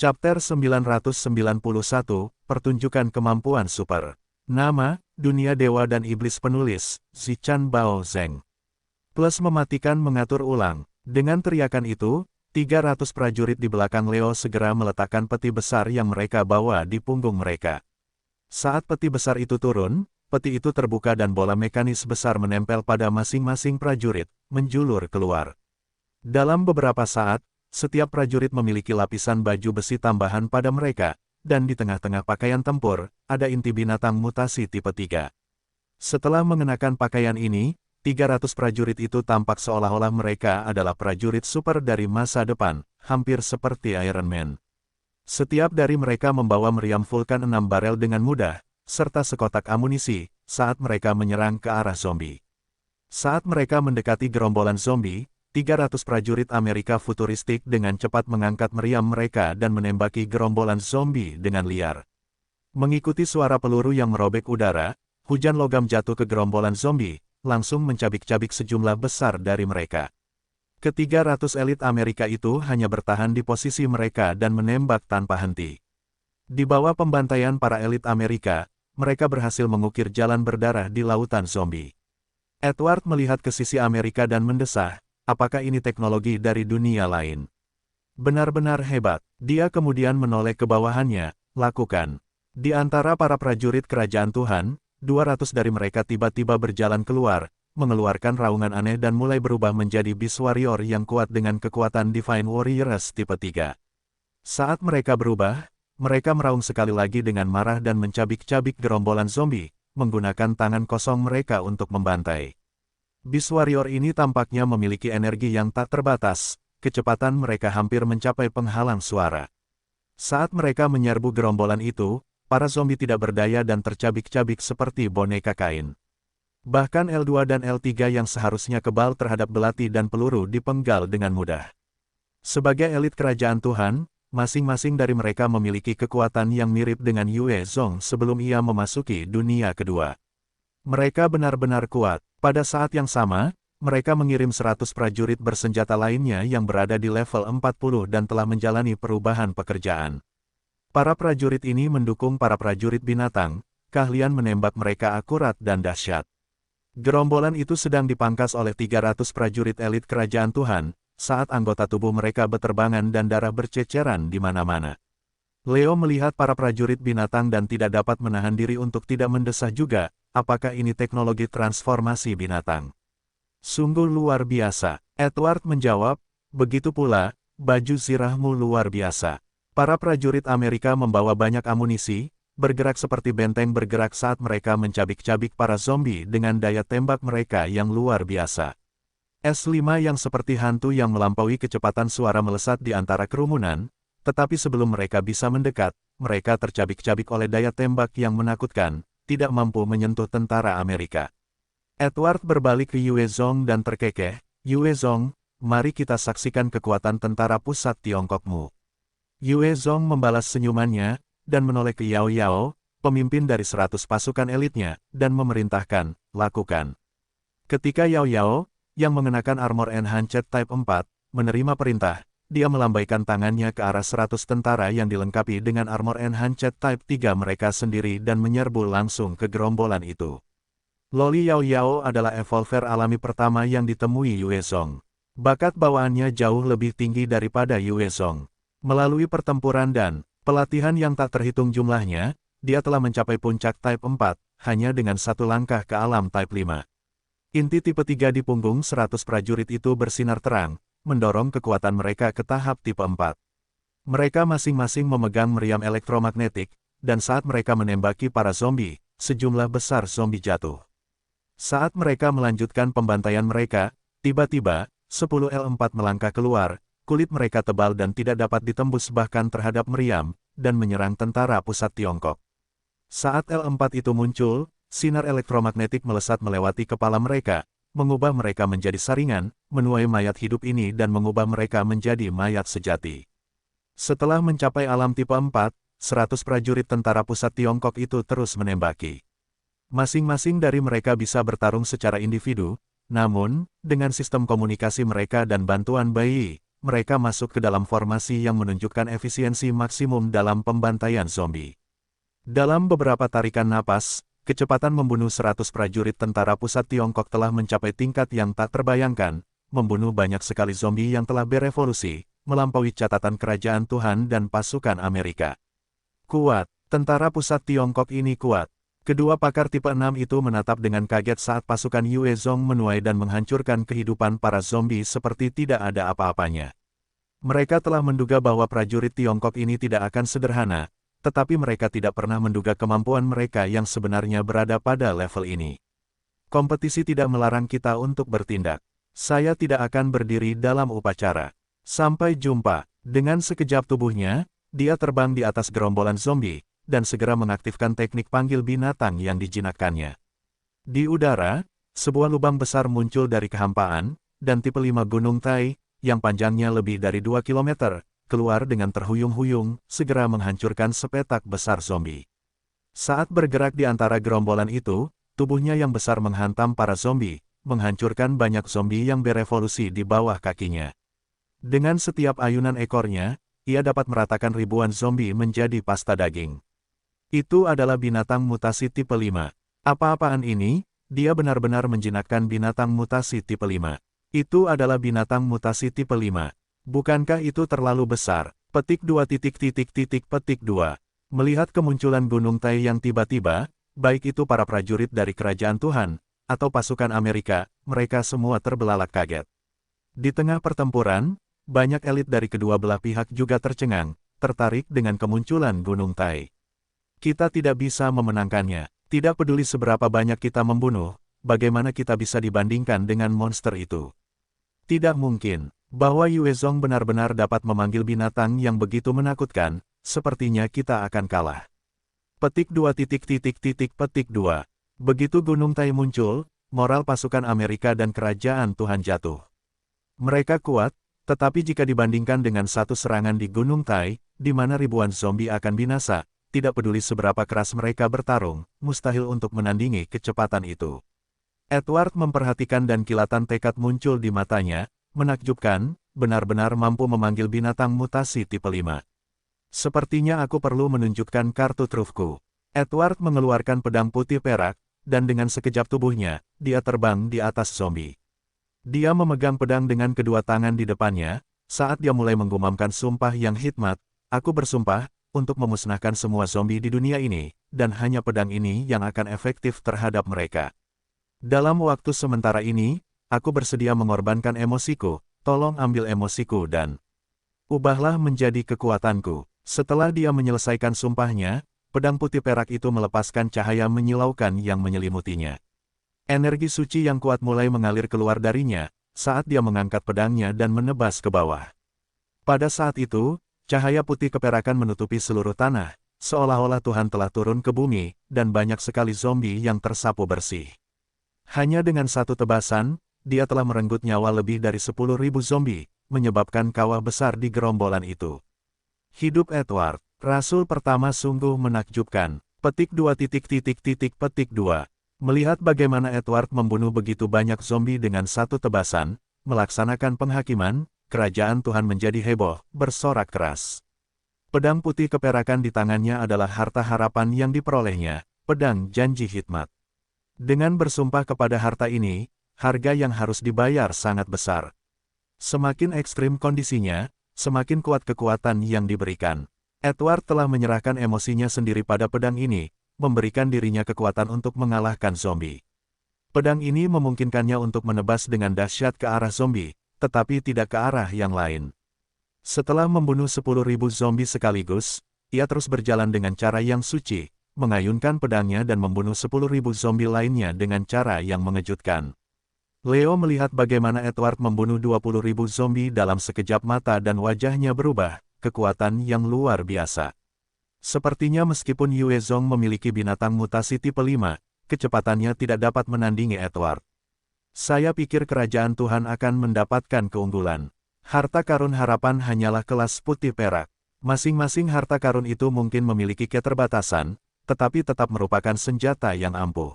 Chapter 991, Pertunjukan Kemampuan Super. Nama, Dunia Dewa dan Iblis. Penulis, Zichan Bao Zeng. Plus mematikan mengatur ulang. Dengan teriakan itu, 300 prajurit di belakang Leo segera meletakkan peti besar yang mereka bawa di punggung mereka. Saat peti besar itu turun, peti itu terbuka dan bola mekanis besar menempel pada masing-masing prajurit, menjulur keluar. Dalam beberapa saat, setiap prajurit memiliki lapisan baju besi tambahan pada mereka, dan di tengah-tengah pakaian tempur, ada inti binatang mutasi tipe 3. Setelah mengenakan pakaian ini, 300 prajurit itu tampak seolah-olah mereka adalah prajurit super dari masa depan, hampir seperti Iron Man. Setiap dari mereka membawa meriam Vulkan 6 barel dengan mudah, serta sekotak amunisi, saat mereka menyerang ke arah zombie. Saat mereka mendekati gerombolan zombie, 300 prajurit Amerika futuristik dengan cepat mengangkat meriam mereka dan menembaki gerombolan zombie dengan liar. Mengikuti suara peluru yang merobek udara, hujan logam jatuh ke gerombolan zombie, langsung mencabik-cabik sejumlah besar dari mereka. Ke-300 elit Amerika itu hanya bertahan di posisi mereka dan menembak tanpa henti. Di bawah pembantaian para elit Amerika, mereka berhasil mengukir jalan berdarah di lautan zombie. Edward melihat ke sisi Amerika dan mendesah, apakah ini teknologi dari dunia lain? Benar-benar hebat. Dia kemudian menoleh ke bawahannya, lakukan. Di antara para prajurit kerajaan Tuhan, 200 dari mereka tiba-tiba berjalan keluar, mengeluarkan raungan aneh dan mulai berubah menjadi Beast Warrior yang kuat dengan kekuatan Divine Warriors tipe 3. Saat mereka berubah, mereka meraung sekali lagi dengan marah dan mencabik-cabik gerombolan zombie, menggunakan tangan kosong mereka untuk membantai. Beast Warrior ini tampaknya memiliki energi yang tak terbatas, kecepatan mereka hampir mencapai penghalang suara. Saat mereka menyerbu gerombolan itu, para zombie tidak berdaya dan tercabik-cabik seperti boneka kain. Bahkan L2 dan L3 yang seharusnya kebal terhadap belati dan peluru dipenggal dengan mudah. Sebagai elit kerajaan Tuhan, masing-masing dari mereka memiliki kekuatan yang mirip dengan Yue Zong sebelum ia memasuki dunia kedua. Mereka benar-benar kuat. Pada saat yang sama, mereka mengirim 100 prajurit bersenjata lainnya yang berada di level 40 dan telah menjalani perubahan pekerjaan. Para prajurit ini mendukung para prajurit binatang, keahlian menembak mereka akurat dan dahsyat. Gerombolan itu sedang dipangkas oleh 300 prajurit elit kerajaan Tuhan, saat anggota tubuh mereka beterbangan dan darah berceceran di mana-mana. Leo melihat para prajurit binatang dan tidak dapat menahan diri untuk tidak mendesah juga. Apakah ini teknologi transformasi binatang? Sungguh luar biasa. Edward menjawab, begitu pula, baju zirahmu luar biasa. Para prajurit Amerika membawa banyak amunisi, bergerak seperti benteng bergerak saat mereka mencabik-cabik para zombie dengan daya tembak mereka yang luar biasa. S5 yang seperti hantu yang melampaui kecepatan suara melesat di antara kerumunan, tetapi sebelum mereka bisa mendekat, mereka tercabik-cabik oleh daya tembak yang menakutkan, tidak mampu menyentuh tentara Amerika. Edward berbalik ke Yue Zong dan terkekeh, Yue Zong, mari kita saksikan kekuatan tentara pusat Tiongkokmu. Yue Zong membalas senyumannya, dan menoleh ke Yao Yao, pemimpin dari 100 pasukan elitnya, dan memerintahkan, lakukan. Ketika Yao Yao, yang mengenakan armor Enhanced Type 4, menerima perintah, dia melambaikan tangannya ke arah 100 tentara yang dilengkapi dengan armor Enhanced Type 3 mereka sendiri dan menyerbu langsung ke gerombolan itu. Loli Yao Yao adalah evolver alami pertama yang ditemui Yue Zong. Bakat bawaannya jauh lebih tinggi daripada Yue Zong. Melalui pertempuran dan pelatihan yang tak terhitung jumlahnya, dia telah mencapai puncak Type 4, hanya dengan satu langkah ke alam Type 5. Inti tipe 3 di punggung 100 prajurit itu bersinar terang, mendorong kekuatan mereka ke tahap tipe 4. Mereka masing-masing memegang meriam elektromagnetik, dan saat mereka menembaki para zombie, sejumlah besar zombie jatuh. Saat mereka melanjutkan pembantaian mereka, tiba-tiba, 10 L4 melangkah keluar, kulit mereka tebal dan tidak dapat ditembus bahkan terhadap meriam, dan menyerang tentara pusat Tiongkok. Saat L4 itu muncul, sinar elektromagnetik melesat melewati kepala mereka, mengubah mereka menjadi saringan, menuai mayat hidup ini dan mengubah mereka menjadi mayat sejati. Setelah mencapai alam tipe 4, 100 prajurit tentara pusat Tiongkok itu terus menembaki. Masing-masing dari mereka bisa bertarung secara individu, namun, dengan sistem komunikasi mereka dan bantuan bayi, mereka masuk ke dalam formasi yang menunjukkan efisiensi maksimum dalam pembantaian zombie. Dalam beberapa tarikan napas, kecepatan membunuh 100 prajurit tentara pusat Tiongkok telah mencapai tingkat yang tak terbayangkan, membunuh banyak sekali zombie yang telah berevolusi, melampaui catatan kerajaan Tuhan dan pasukan Amerika. Kuat, tentara pusat Tiongkok ini kuat. Kedua pakar tipe 6 itu menatap dengan kaget saat pasukan Yue Zong menuai dan menghancurkan kehidupan para zombie seperti tidak ada apa-apanya. Mereka telah menduga bahwa prajurit Tiongkok ini tidak akan sederhana, tetapi mereka tidak pernah menduga kemampuan mereka yang sebenarnya berada pada level ini. Kompetisi tidak melarang kita untuk bertindak. Saya tidak akan berdiri dalam upacara. Sampai jumpa. Dengan sekejap tubuhnya, dia terbang di atas gerombolan zombie, dan segera mengaktifkan teknik panggil binatang yang dijinakkannya. Di udara, sebuah lubang besar muncul dari kehampaan, dan tipe 5 Gunung Tai, yang panjangnya lebih dari 2 km, keluar dengan terhuyung-huyung, segera menghancurkan sepetak besar zombie. Saat bergerak di antara gerombolan itu, tubuhnya yang besar menghantam para zombie, menghancurkan banyak zombie yang berevolusi di bawah kakinya. Dengan setiap ayunan ekornya, ia dapat meratakan ribuan zombie menjadi pasta daging. Itu adalah binatang mutasi tipe 5. Apa-apaan ini? Dia benar-benar menjinakkan binatang mutasi tipe 5. Itu adalah binatang mutasi tipe 5. Bukankah itu terlalu besar? Petik 2 petik 2. Melihat kemunculan Gunung Tai yang tiba-tiba, baik itu para prajurit dari kerajaan Tuhan, atau pasukan Amerika, mereka semua terbelalak kaget. Di tengah pertempuran, banyak elit dari kedua belah pihak juga tercengang, tertarik dengan kemunculan Gunung Tai. Kita tidak bisa memenangkannya. Tidak peduli seberapa banyak kita membunuh, bagaimana kita bisa dibandingkan dengan monster itu? Tidak mungkin. Bahwa Yue Zong benar-benar dapat memanggil binatang yang begitu menakutkan, sepertinya kita akan kalah. Petik 2 petik 2. Begitu Gunung Tai muncul, moral pasukan Amerika dan kerajaan Tuhan jatuh. Mereka kuat, tetapi jika dibandingkan dengan satu serangan di Gunung Tai, di mana ribuan zombie akan binasa, tidak peduli seberapa keras mereka bertarung, mustahil untuk menandingi kecepatan itu. Edward memperhatikan dan kilatan tekad muncul di matanya, menakjubkan, benar-benar mampu memanggil binatang mutasi tipe 5. Sepertinya aku perlu menunjukkan kartu trufku. Edward mengeluarkan pedang putih perak, dan dengan sekejap tubuhnya, dia terbang di atas zombie. Dia memegang pedang dengan kedua tangan di depannya, saat dia mulai menggumamkan sumpah yang hikmat, aku bersumpah, untuk memusnahkan semua zombie di dunia ini, dan hanya pedang ini yang akan efektif terhadap mereka. Dalam waktu sementara ini, aku bersedia mengorbankan emosiku, tolong ambil emosiku dan ubahlah menjadi kekuatanku. Setelah dia menyelesaikan sumpahnya, pedang putih perak itu melepaskan cahaya menyilaukan yang menyelimutinya. Energi suci yang kuat mulai mengalir keluar darinya, saat dia mengangkat pedangnya dan menebas ke bawah. Pada saat itu, cahaya putih keperakan menutupi seluruh tanah, seolah-olah Tuhan telah turun ke bumi, dan banyak sekali zombie yang tersapu bersih. Hanya dengan satu tebasan, dia telah merenggut nyawa lebih dari 10.000 zombie, menyebabkan kawah besar di gerombolan itu. Hidup Edward, Rasul pertama sungguh menakjubkan. Petik 2 petik 2. Melihat bagaimana Edward membunuh begitu banyak zombie dengan satu tebasan, melaksanakan penghakiman, kerajaan Tuhan menjadi heboh, bersorak keras. Pedang putih keperakan di tangannya adalah harta harapan yang diperolehnya, pedang janji hikmat. Dengan bersumpah kepada harta ini, harga yang harus dibayar sangat besar. Semakin ekstrim kondisinya, semakin kuat kekuatan yang diberikan. Edward telah menyerahkan emosinya sendiri pada pedang ini, memberikan dirinya kekuatan untuk mengalahkan zombie. Pedang ini memungkinkannya untuk menebas dengan dahsyat ke arah zombie, tetapi tidak ke arah yang lain. Setelah membunuh 10.000 zombie sekaligus, ia terus berjalan dengan cara yang suci, mengayunkan pedangnya dan membunuh 10.000 zombie lainnya dengan cara yang mengejutkan. Leo melihat bagaimana Edward membunuh 20.000 zombie dalam sekejap mata dan wajahnya berubah, kekuatan yang luar biasa. Sepertinya meskipun Yue Zong memiliki binatang mutasi tipe 5, kecepatannya tidak dapat menandingi Edward. Saya pikir kerajaan Tuhan akan mendapatkan keunggulan. Harta karun harapan hanyalah kelas putih perak. Masing-masing harta karun itu mungkin memiliki keterbatasan, tetapi tetap merupakan senjata yang ampuh.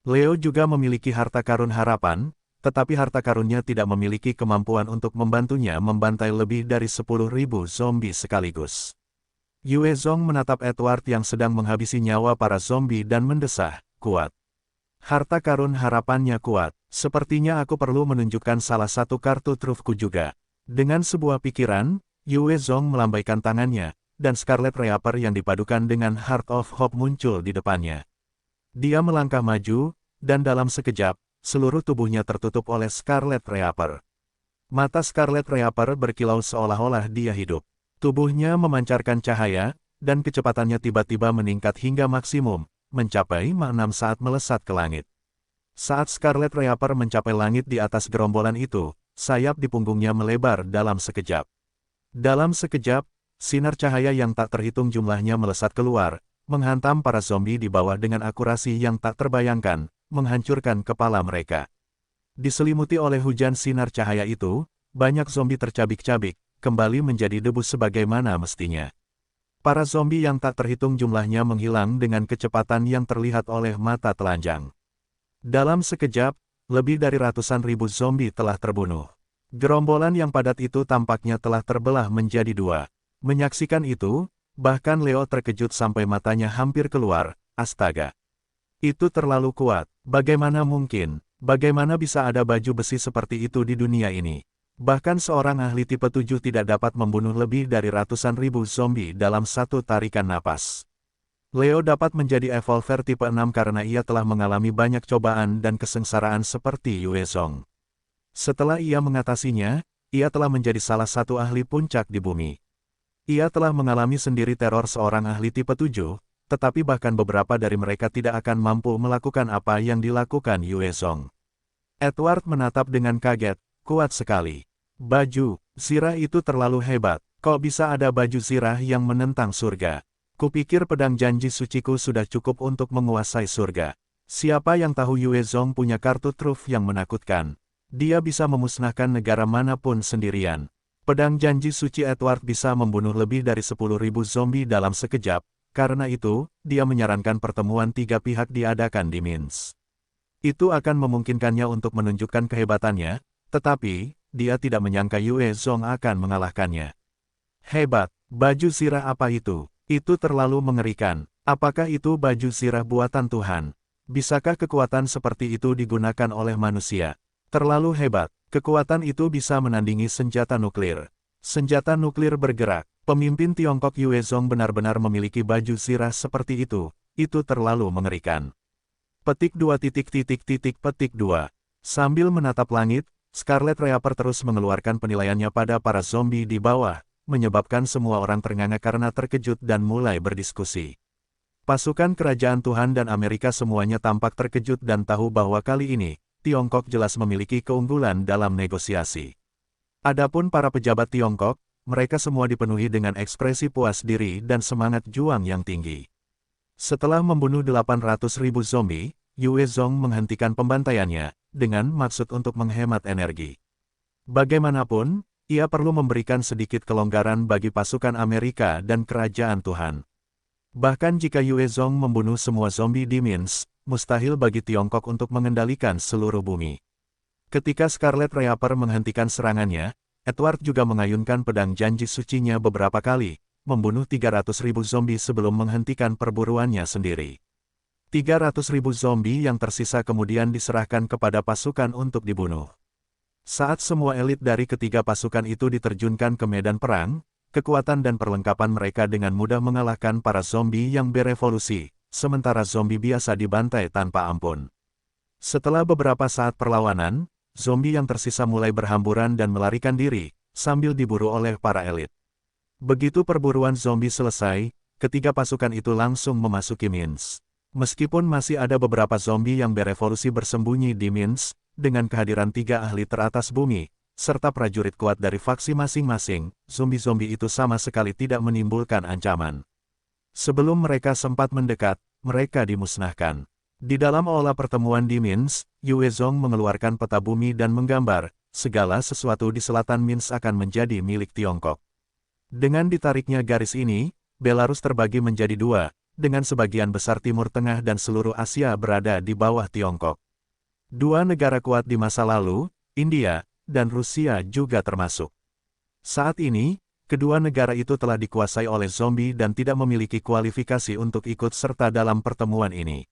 Leo juga memiliki harta karun harapan, tetapi harta karunnya tidak memiliki kemampuan untuk membantunya membantai lebih dari 10.000 zombie sekaligus. Yue Zong menatap Edward yang sedang menghabisi nyawa para zombie dan mendesah, kuat. Harta karun harapannya kuat. Sepertinya aku perlu menunjukkan salah satu kartu trufku juga. Dengan sebuah pikiran, Yue Zong melambaikan tangannya, dan Scarlet Reaper yang dipadukan dengan Heart of Hope muncul di depannya. Dia melangkah maju, dan dalam sekejap, seluruh tubuhnya tertutup oleh Scarlet Reaper. Mata Scarlet Reaper berkilau seolah-olah dia hidup. Tubuhnya memancarkan cahaya, dan kecepatannya tiba-tiba meningkat hingga maksimum, mencapai Mach 6 saat melesat ke langit. Saat Scarlet Reaper mencapai langit di atas gerombolan itu, sayap di punggungnya melebar dalam sekejap. Dalam sekejap, sinar cahaya yang tak terhitung jumlahnya melesat keluar, menghantam para zombie di bawah dengan akurasi yang tak terbayangkan, menghancurkan kepala mereka. Diselimuti oleh hujan sinar cahaya itu, banyak zombie tercabik-cabik, kembali menjadi debu sebagaimana mestinya. Para zombie yang tak terhitung jumlahnya menghilang dengan kecepatan yang terlihat oleh mata telanjang. Dalam sekejap, lebih dari ratusan ribu zombie telah terbunuh. Gerombolan yang padat itu tampaknya telah terbelah menjadi dua. Menyaksikan itu, bahkan Leo terkejut sampai matanya hampir keluar. Astaga! Itu terlalu kuat. Bagaimana mungkin? Bagaimana bisa ada baju besi seperti itu di dunia ini? Bahkan seorang ahli tipe 7 tidak dapat membunuh lebih dari ratusan ribu zombie dalam satu tarikan napas. Leo dapat menjadi evolver tipe 6 karena ia telah mengalami banyak cobaan dan kesengsaraan seperti Yue Zong. Setelah ia mengatasinya, ia telah menjadi salah satu ahli puncak di bumi. Ia telah mengalami sendiri teror seorang ahli tipe 7, tetapi bahkan beberapa dari mereka tidak akan mampu melakukan apa yang dilakukan Yue Zong. Edward menatap dengan kaget, kuat sekali. Baju zirah itu terlalu hebat, kok bisa ada baju zirah yang menentang surga? Kupikir pedang janji suciku sudah cukup untuk menguasai surga. Siapa yang tahu Yue Zong punya kartu truf yang menakutkan? Dia bisa memusnahkan negara manapun sendirian. Pedang janji suci Edward bisa membunuh lebih dari 10.000 zombie dalam sekejap, karena itu, dia menyarankan pertemuan tiga pihak diadakan di Minsk. Itu akan memungkinkannya untuk menunjukkan kehebatannya, tetapi, dia tidak menyangka Yue Zong akan mengalahkannya. Hebat, baju zirah apa itu? Itu terlalu mengerikan. Apakah itu baju zirah buatan Tuhan? Bisakah kekuatan seperti itu digunakan oleh manusia? Terlalu hebat, kekuatan itu bisa menandingi senjata nuklir. Senjata nuklir bergerak. Pemimpin Tiongkok Yue Zong benar-benar memiliki baju zirah seperti itu terlalu mengerikan. Petik 2. Sambil menatap langit, Scarlet Reaper terus mengeluarkan penilaiannya pada para zombie di bawah, menyebabkan semua orang ternganga karena terkejut dan mulai berdiskusi. Pasukan Kerajaan Tuhan dan Amerika semuanya tampak terkejut dan tahu bahwa kali ini, Tiongkok jelas memiliki keunggulan dalam negosiasi. Adapun para pejabat Tiongkok, mereka semua dipenuhi dengan ekspresi puas diri dan semangat juang yang tinggi. Setelah membunuh 800.000 zombie, Yue Zong menghentikan pembantaiannya, dengan maksud untuk menghemat energi. Bagaimanapun, ia perlu memberikan sedikit kelonggaran bagi pasukan Amerika dan Kerajaan Tuhan. Bahkan jika Yue Zong membunuh semua zombie di Minsk, mustahil bagi Tiongkok untuk mengendalikan seluruh bumi. Ketika Scarlet Reaper menghentikan serangannya, Edward juga mengayunkan pedang janji sucinya beberapa kali, membunuh 300.000 zombie sebelum menghentikan perburuannya sendiri. 300.000 zombie yang tersisa kemudian diserahkan kepada pasukan untuk dibunuh. Saat semua elit dari ketiga pasukan itu diterjunkan ke medan perang, kekuatan dan perlengkapan mereka dengan mudah mengalahkan para zombie yang berevolusi, sementara zombie biasa dibantai tanpa ampun. Setelah beberapa saat perlawanan, zombie yang tersisa mulai berhamburan dan melarikan diri, sambil diburu oleh para elit. Begitu perburuan zombie selesai, ketiga pasukan itu langsung memasuki Minsk. Meskipun masih ada beberapa zombie yang berevolusi bersembunyi di Minsk, dengan kehadiran tiga ahli teratas bumi, serta prajurit kuat dari faksi masing-masing, zombie-zombie itu sama sekali tidak menimbulkan ancaman. Sebelum mereka sempat mendekat, mereka dimusnahkan. Di dalam aula pertemuan di Minsk, Yue Zong mengeluarkan peta bumi dan menggambar, segala sesuatu di selatan Minsk akan menjadi milik Tiongkok. Dengan ditariknya garis ini, Belarus terbagi menjadi dua, dengan sebagian besar Timur Tengah dan seluruh Asia berada di bawah Tiongkok. Dua negara kuat di masa lalu, India dan Rusia juga termasuk. Saat ini, kedua negara itu telah dikuasai oleh zombie dan tidak memiliki kualifikasi untuk ikut serta dalam pertemuan ini.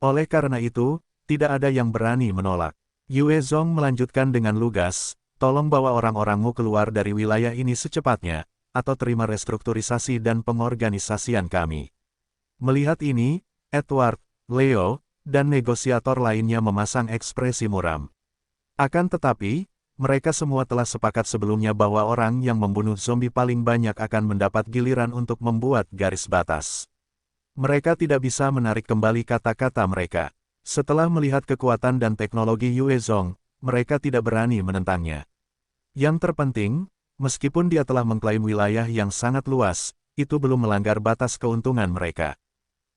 Oleh karena itu, tidak ada yang berani menolak. Yue Zong melanjutkan dengan lugas, tolong bawa orang-orangmu keluar dari wilayah ini secepatnya, atau terima restrukturisasi dan pengorganisasian kami. Melihat ini, Edward, Leo, dan negosiator lainnya memasang ekspresi muram. Akan tetapi, mereka semua telah sepakat sebelumnya bahwa orang yang membunuh zombie paling banyak akan mendapat giliran untuk membuat garis batas. Mereka tidak bisa menarik kembali kata-kata mereka. Setelah melihat kekuatan dan teknologi Yue Zong, mereka tidak berani menentangnya. Yang terpenting, meskipun dia telah mengklaim wilayah yang sangat luas, itu belum melanggar batas keuntungan mereka.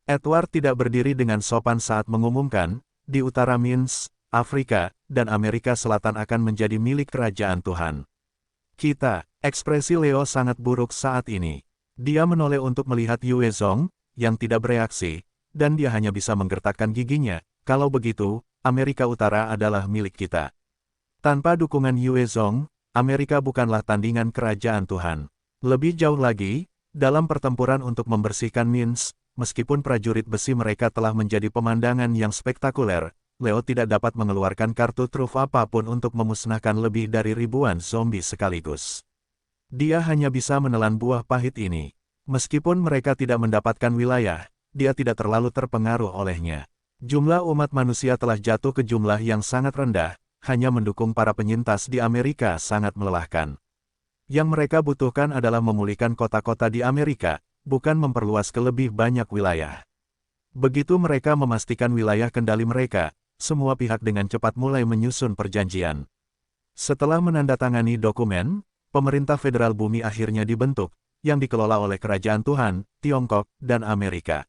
Edward tidak berdiri dengan sopan saat mengumumkan, di utara Minsk, Afrika, dan Amerika Selatan akan menjadi milik kerajaan Tuhan. Ekspresi Leo sangat buruk saat ini. Dia menoleh untuk melihat Yue Zong, yang tidak bereaksi, dan dia hanya bisa menggertakkan giginya. Kalau begitu, Amerika Utara adalah milik kita. Tanpa dukungan Yue Zong, Amerika bukanlah tandingan kerajaan Tuhan. Lebih jauh lagi, dalam pertempuran untuk membersihkan Minsk, meskipun prajurit besi mereka telah menjadi pemandangan yang spektakuler, Leo tidak dapat mengeluarkan kartu truf apapun untuk memusnahkan lebih dari ribuan zombie sekaligus. Dia hanya bisa menelan buah pahit ini. Meskipun mereka tidak mendapatkan wilayah, dia tidak terlalu terpengaruh olehnya. Jumlah umat manusia telah jatuh ke jumlah yang sangat rendah, hanya mendukung para penyintas di Amerika sangat melelahkan. Yang mereka butuhkan adalah memulihkan kota-kota di Amerika, bukan memperluas ke lebih banyak wilayah. Begitu mereka memastikan wilayah kendali mereka, semua pihak dengan cepat mulai menyusun perjanjian. Setelah menandatangani dokumen, pemerintah federal bumi akhirnya dibentuk, yang dikelola oleh Kerajaan Tuhan, Tiongkok, dan Amerika.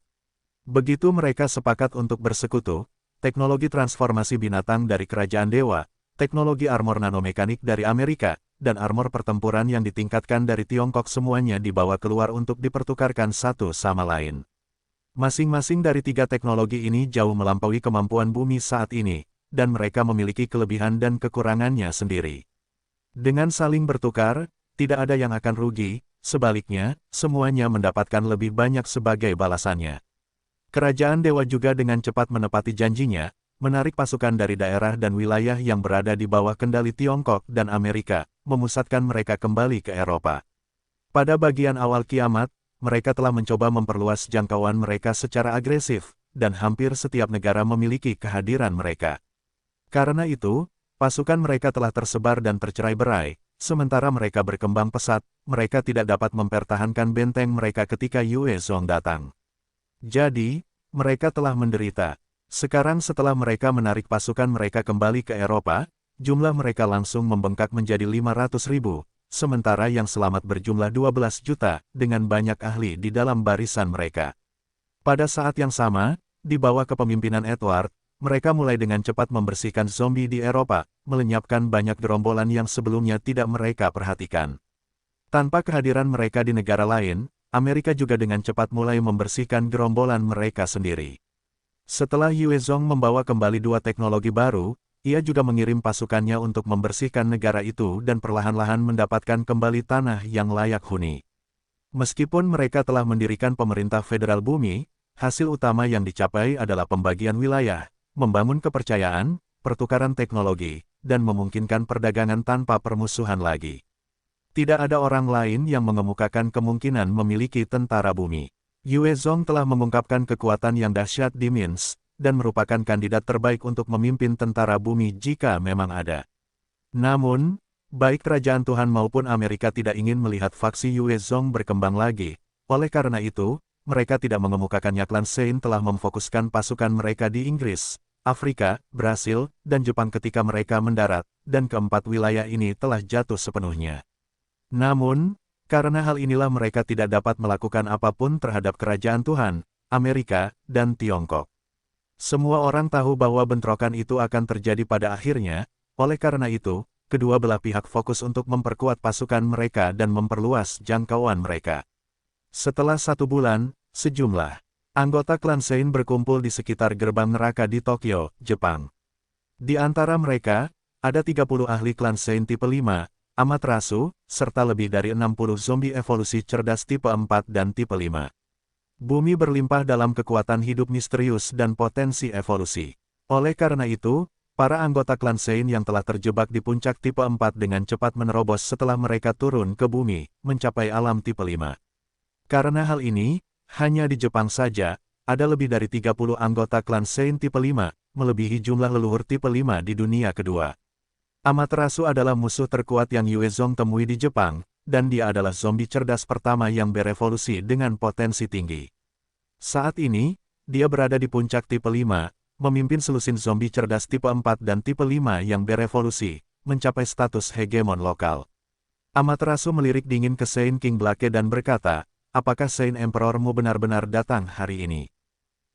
Begitu mereka sepakat untuk bersekutu, teknologi transformasi binatang dari Kerajaan Dewa, teknologi armor nanomekanik dari Amerika, dan armor pertempuran yang ditingkatkan dari Tiongkok semuanya dibawa keluar untuk dipertukarkan satu sama lain. Masing-masing dari tiga teknologi ini jauh melampaui kemampuan bumi saat ini, dan mereka memiliki kelebihan dan kekurangannya sendiri. Dengan saling bertukar, tidak ada yang akan rugi, sebaliknya, semuanya mendapatkan lebih banyak sebagai balasannya. Kerajaan Dewa juga dengan cepat menepati janjinya, menarik pasukan dari daerah dan wilayah yang berada di bawah kendali Tiongkok dan Amerika, memusatkan mereka kembali ke Eropa. Pada bagian awal kiamat, mereka telah mencoba memperluas jangkauan mereka secara agresif, dan hampir setiap negara memiliki kehadiran mereka. Karena itu, pasukan mereka telah tersebar dan tercerai-berai, sementara mereka berkembang pesat, mereka tidak dapat mempertahankan benteng mereka ketika Yue Zong datang. Jadi, mereka telah menderita. Sekarang setelah mereka menarik pasukan mereka kembali ke Eropa, jumlah mereka langsung membengkak menjadi 500.000. Sementara yang selamat berjumlah 12 juta, dengan banyak ahli di dalam barisan mereka. Pada saat yang sama, di bawah kepemimpinan Edward, mereka mulai dengan cepat membersihkan zombie di Eropa, melenyapkan banyak gerombolan yang sebelumnya tidak mereka perhatikan. Tanpa kehadiran mereka di negara lain, Amerika juga dengan cepat mulai membersihkan gerombolan mereka sendiri. Setelah Yue Zong membawa kembali dua teknologi baru, ia juga mengirim pasukannya untuk membersihkan negara itu dan perlahan-lahan mendapatkan kembali tanah yang layak huni. Meskipun mereka telah mendirikan pemerintah federal bumi, hasil utama yang dicapai adalah pembagian wilayah, membangun kepercayaan, pertukaran teknologi, dan memungkinkan perdagangan tanpa permusuhan lagi. Tidak ada orang lain yang mengemukakan kemungkinan memiliki tentara bumi. Yue Zong telah mengungkapkan kekuatan yang dahsyat di Minsk, dan merupakan kandidat terbaik untuk memimpin tentara bumi jika memang ada. Namun, baik kerajaan Tuhan maupun Amerika tidak ingin melihat faksi Yue Zong berkembang lagi. Oleh karena itu, mereka tidak mengemukakan Yaklan Sein telah memfokuskan pasukan mereka di Inggris, Afrika, Brasil, dan Jepang ketika mereka mendarat, dan keempat wilayah ini telah jatuh sepenuhnya. Namun, karena hal inilah mereka tidak dapat melakukan apapun terhadap kerajaan Tuhan, Amerika, dan Tiongkok. Semua orang tahu bahwa bentrokan itu akan terjadi pada akhirnya, oleh karena itu, kedua belah pihak fokus untuk memperkuat pasukan mereka dan memperluas jangkauan mereka. Setelah 1 bulan, sejumlah anggota klan Sein berkumpul di sekitar gerbang neraka di Tokyo, Jepang. Di antara mereka, ada 30 ahli klan Sein tipe 5, Amaterasu, serta lebih dari 60 zombie evolusi cerdas tipe 4 dan tipe 5. Bumi berlimpah dalam kekuatan hidup misterius dan potensi evolusi. Oleh karena itu, para anggota klan Sein yang telah terjebak di puncak tipe 4 dengan cepat menerobos setelah mereka turun ke bumi, mencapai alam tipe 5. Karena hal ini, hanya di Jepang saja, ada lebih dari 30 anggota klan Sein tipe 5, melebihi jumlah leluhur tipe 5 di dunia kedua. Amaterasu adalah musuh terkuat yang Yue Zong temui di Jepang, dan dia adalah zombie cerdas pertama yang berevolusi dengan potensi tinggi. Saat ini, dia berada di puncak tipe 5, memimpin selusin zombie cerdas tipe 4 dan tipe 5 yang berevolusi, mencapai status hegemon lokal. Amaterasu melirik dingin ke Sein King Blake dan berkata, apakah Sein Emperormu benar-benar datang hari ini?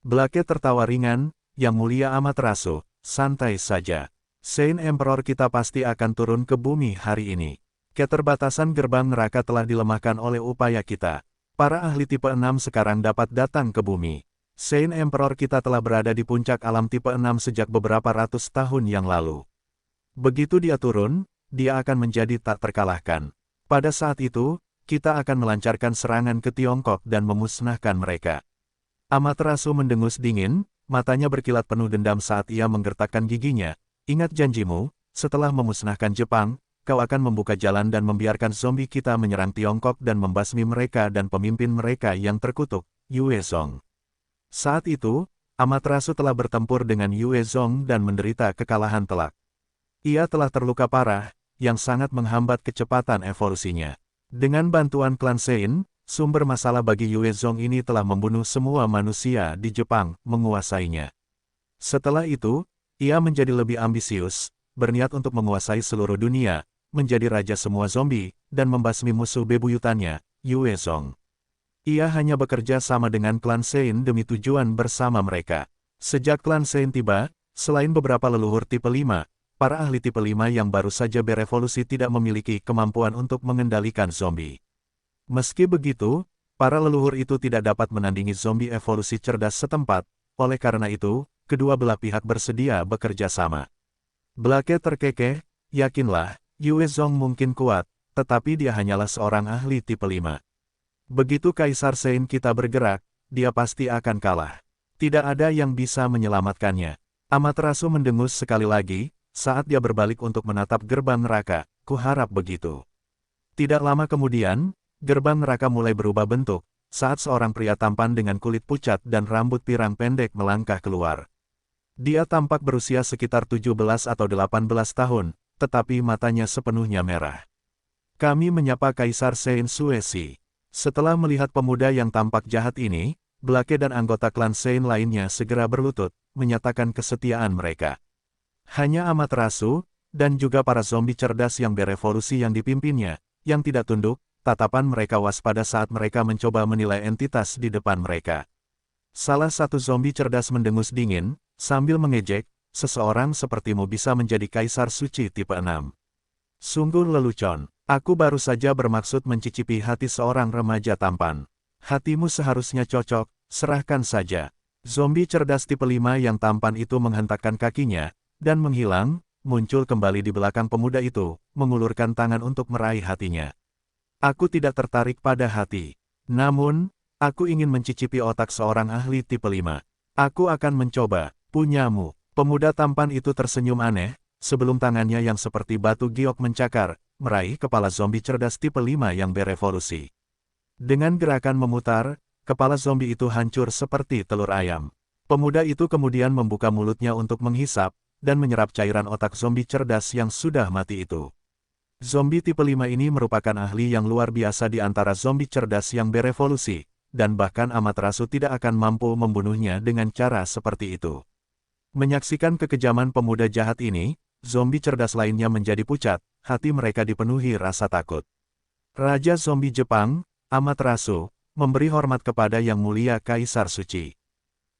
Blake tertawa ringan, yang mulia Amaterasu, santai saja. Sein Emperor kita pasti akan turun ke bumi hari ini. Keterbatasan gerbang neraka telah dilemahkan oleh upaya kita. Para ahli tipe 6 sekarang dapat datang ke bumi. Sein Emperor kita telah berada di puncak alam tipe 6 sejak beberapa ratus tahun yang lalu. Begitu dia turun, dia akan menjadi tak terkalahkan. Pada saat itu, kita akan melancarkan serangan ke Tiongkok dan memusnahkan mereka. Amaterasu mendengus dingin, matanya berkilat penuh dendam saat ia menggertakkan giginya. Ingat janjimu, setelah memusnahkan Jepang, kau akan membuka jalan dan membiarkan zombie kita menyerang Tiongkok dan membasmi mereka dan pemimpin mereka yang terkutuk, Yue Zong. Saat itu, Amaterasu telah bertempur dengan Yue Zong dan menderita kekalahan telak. Ia telah terluka parah, yang sangat menghambat kecepatan evolusinya. Dengan bantuan klan Sein, sumber masalah bagi Yue Zong ini telah membunuh semua manusia di Jepang, menguasainya. Setelah itu, ia menjadi lebih ambisius, berniat untuk menguasai seluruh dunia, menjadi raja semua zombie, dan membasmi musuh bebuyutannya, Yue Zong. Ia hanya bekerja sama dengan klan Sein demi tujuan bersama mereka. Sejak klan Sein tiba, selain beberapa leluhur tipe 5, para ahli tipe 5 yang baru saja berevolusi tidak memiliki kemampuan untuk mengendalikan zombie. Meski begitu, para leluhur itu tidak dapat menandingi zombie evolusi cerdas setempat, oleh karena itu, kedua belah pihak bersedia bekerja sama. Blake terkekeh, yakinlah, Yue Zong mungkin kuat, tetapi dia hanyalah seorang ahli tipe 5. Begitu Kaisar Sein kita bergerak, dia pasti akan kalah. Tidak ada yang bisa menyelamatkannya. Amaterasu mendengus sekali lagi, saat dia berbalik untuk menatap gerbang neraka, kuharap begitu. Tidak lama kemudian, gerbang neraka mulai berubah bentuk, saat seorang pria tampan dengan kulit pucat dan rambut pirang pendek melangkah keluar. Dia tampak berusia sekitar 17 atau 18 tahun, tetapi matanya sepenuhnya merah. Kami menyapa Kaisar Sein Suesi. Setelah melihat pemuda yang tampak jahat ini, Blake dan anggota klan Sein lainnya segera berlutut, menyatakan kesetiaan mereka. Hanya Amaterasu, dan juga para zombie cerdas yang berevolusi yang dipimpinnya, yang tidak tunduk, tatapan mereka waspada saat mereka mencoba menilai entitas di depan mereka. Salah satu zombie cerdas mendengus dingin, sambil mengejek, seseorang sepertimu bisa menjadi Kaisar Suci tipe 6. Sungguh lelucon, aku baru saja bermaksud mencicipi hati seorang remaja tampan. Hatimu seharusnya cocok, serahkan saja. Zombie cerdas tipe 5 yang tampan itu menghentakkan kakinya, dan menghilang, muncul kembali di belakang pemuda itu, mengulurkan tangan untuk meraih hatinya. Aku tidak tertarik pada hati. Namun, aku ingin mencicipi otak seorang ahli tipe 5. Aku akan mencoba. Punyamu. Pemuda tampan itu tersenyum aneh, sebelum tangannya yang seperti batu giok mencakar, meraih kepala zombie cerdas tipe 5 yang berevolusi. Dengan gerakan memutar, kepala zombie itu hancur seperti telur ayam. Pemuda itu kemudian membuka mulutnya untuk menghisap, dan menyerap cairan otak zombie cerdas yang sudah mati itu. Zombie tipe 5 ini merupakan ahli yang luar biasa di antara zombie cerdas yang berevolusi, dan bahkan Amaterasu tidak akan mampu membunuhnya dengan cara seperti itu. Menyaksikan kekejaman pemuda jahat ini, zombie cerdas lainnya menjadi pucat, hati mereka dipenuhi rasa takut. Raja zombie Jepang, Amaterasu, memberi hormat kepada Yang Mulia Kaisar Suci.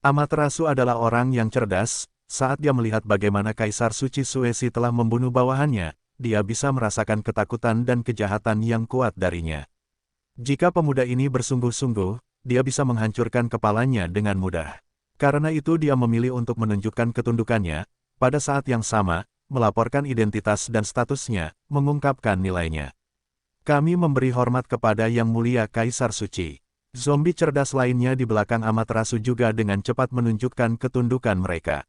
Amaterasu adalah orang yang cerdas, saat dia melihat bagaimana Kaisar Suci Suesi telah membunuh bawahannya, dia bisa merasakan ketakutan dan kejahatan yang kuat darinya. Jika pemuda ini bersungguh-sungguh, dia bisa menghancurkan kepalanya dengan mudah. Karena itu dia memilih untuk menunjukkan ketundukannya, pada saat yang sama, melaporkan identitas dan statusnya, mengungkapkan nilainya. Kami memberi hormat kepada Yang Mulia Kaisar Suci. Zombie cerdas lainnya di belakang Amaterasu juga dengan cepat menunjukkan ketundukan mereka.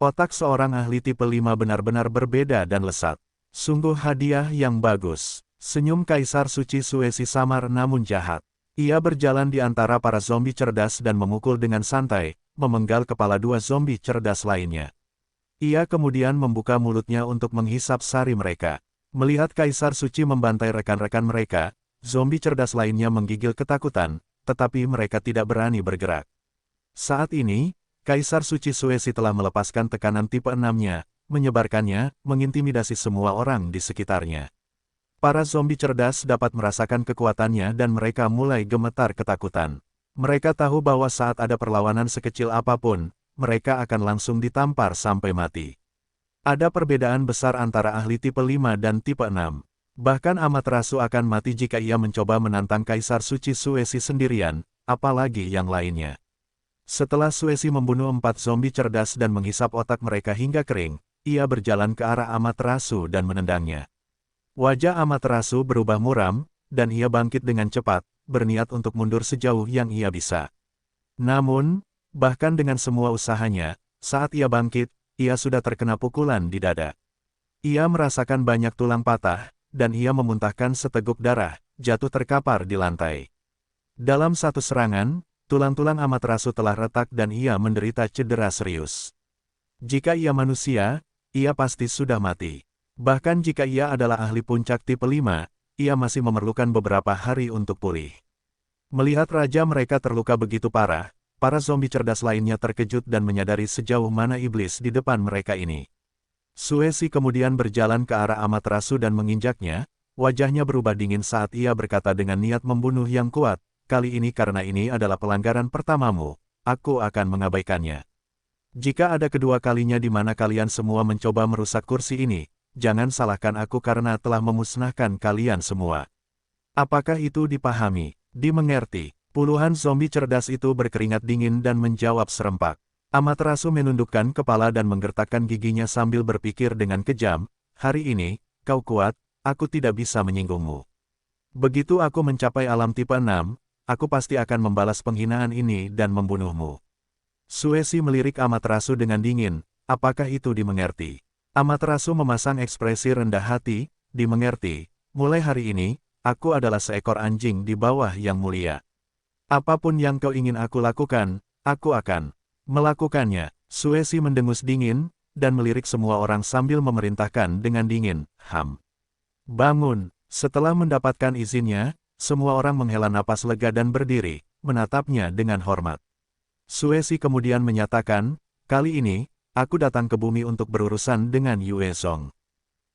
Otak seorang ahli tipe 5 benar-benar berbeda dan lesat. Sungguh hadiah yang bagus. Senyum Kaisar Suci Suesi samar namun jahat. Ia berjalan di antara para zombie cerdas dan memukul dengan santai, memenggal kepala dua zombie cerdas lainnya. Ia kemudian membuka mulutnya untuk menghisap sari mereka. Melihat Kaisar Suci membantai rekan-rekan mereka, zombie cerdas lainnya menggigil ketakutan, tetapi mereka tidak berani bergerak. Saat ini, Kaisar Suci Suesi telah melepaskan tekanan tipe 6-nya, menyebarkannya, mengintimidasi semua orang di sekitarnya. Para zombie cerdas dapat merasakan kekuatannya dan mereka mulai gemetar ketakutan. Mereka tahu bahwa saat ada perlawanan sekecil apapun, mereka akan langsung ditampar sampai mati. Ada perbedaan besar antara ahli tipe 5 dan tipe 6. Bahkan Amaterasu akan mati jika ia mencoba menantang Kaisar Suci Suesi sendirian, apalagi yang lainnya. Setelah Suesi membunuh 4 zombie cerdas dan menghisap otak mereka hingga kering, ia berjalan ke arah Amaterasu dan menendangnya. Wajah Amaterasu berubah muram, dan ia bangkit dengan cepat, berniat untuk mundur sejauh yang ia bisa. Namun, bahkan dengan semua usahanya, saat ia bangkit, ia sudah terkena pukulan di dada. Ia merasakan banyak tulang patah, dan ia memuntahkan seteguk darah, jatuh terkapar di lantai. Dalam satu serangan, tulang-tulang Amaterasu telah retak dan ia menderita cedera serius. Jika ia manusia, ia pasti sudah mati. Bahkan jika ia adalah ahli puncak tipe 5, ia masih memerlukan beberapa hari untuk pulih. Melihat raja mereka terluka begitu parah, para zombie cerdas lainnya terkejut dan menyadari sejauh mana iblis di depan mereka ini. Suesi kemudian berjalan ke arah Amaterasu dan menginjaknya, wajahnya berubah dingin saat ia berkata dengan niat membunuh yang kuat, kali ini karena ini adalah pelanggaran pertamamu, aku akan mengabaikannya. Jika ada kedua kalinya di mana kalian semua mencoba merusak kursi ini, jangan salahkan aku karena telah memusnahkan kalian semua. Apakah itu dipahami? Dimengerti. Puluhan zombie cerdas itu berkeringat dingin dan menjawab serempak. Amaterasu menundukkan kepala dan menggertakkan giginya sambil berpikir dengan kejam, hari ini, kau kuat, aku tidak bisa menyinggungmu. Begitu aku mencapai alam tipe 6, aku pasti akan membalas penghinaan ini dan membunuhmu. Suesi melirik Amaterasu dengan dingin, apakah itu dimengerti? Amaterasu memasang ekspresi rendah hati, dimengerti, mulai hari ini, aku adalah seekor anjing di bawah Yang Mulia. Apapun yang kau ingin aku lakukan, aku akan melakukannya. Suesi mendengus dingin, dan melirik semua orang sambil memerintahkan dengan dingin, bangun. Setelah mendapatkan izinnya, semua orang menghela napas lega dan berdiri, menatapnya dengan hormat. Suesi kemudian menyatakan, kali ini, aku datang ke bumi untuk berurusan dengan Yue Zong.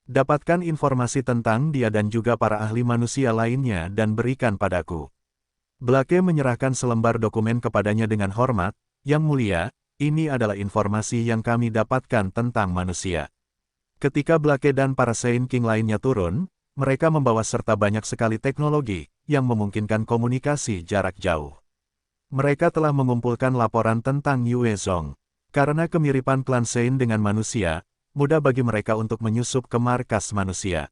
Dapatkan informasi tentang dia dan juga para ahli manusia lainnya dan berikan padaku. Blake menyerahkan selembar dokumen kepadanya dengan hormat, Yang Mulia, ini adalah informasi yang kami dapatkan tentang manusia. Ketika Blake dan para Saint King lainnya turun, mereka membawa serta banyak sekali teknologi, yang memungkinkan komunikasi jarak jauh. Mereka telah mengumpulkan laporan tentang Yue Zong. Karena kemiripan klan Saint dengan manusia, mudah bagi mereka untuk menyusup ke markas manusia.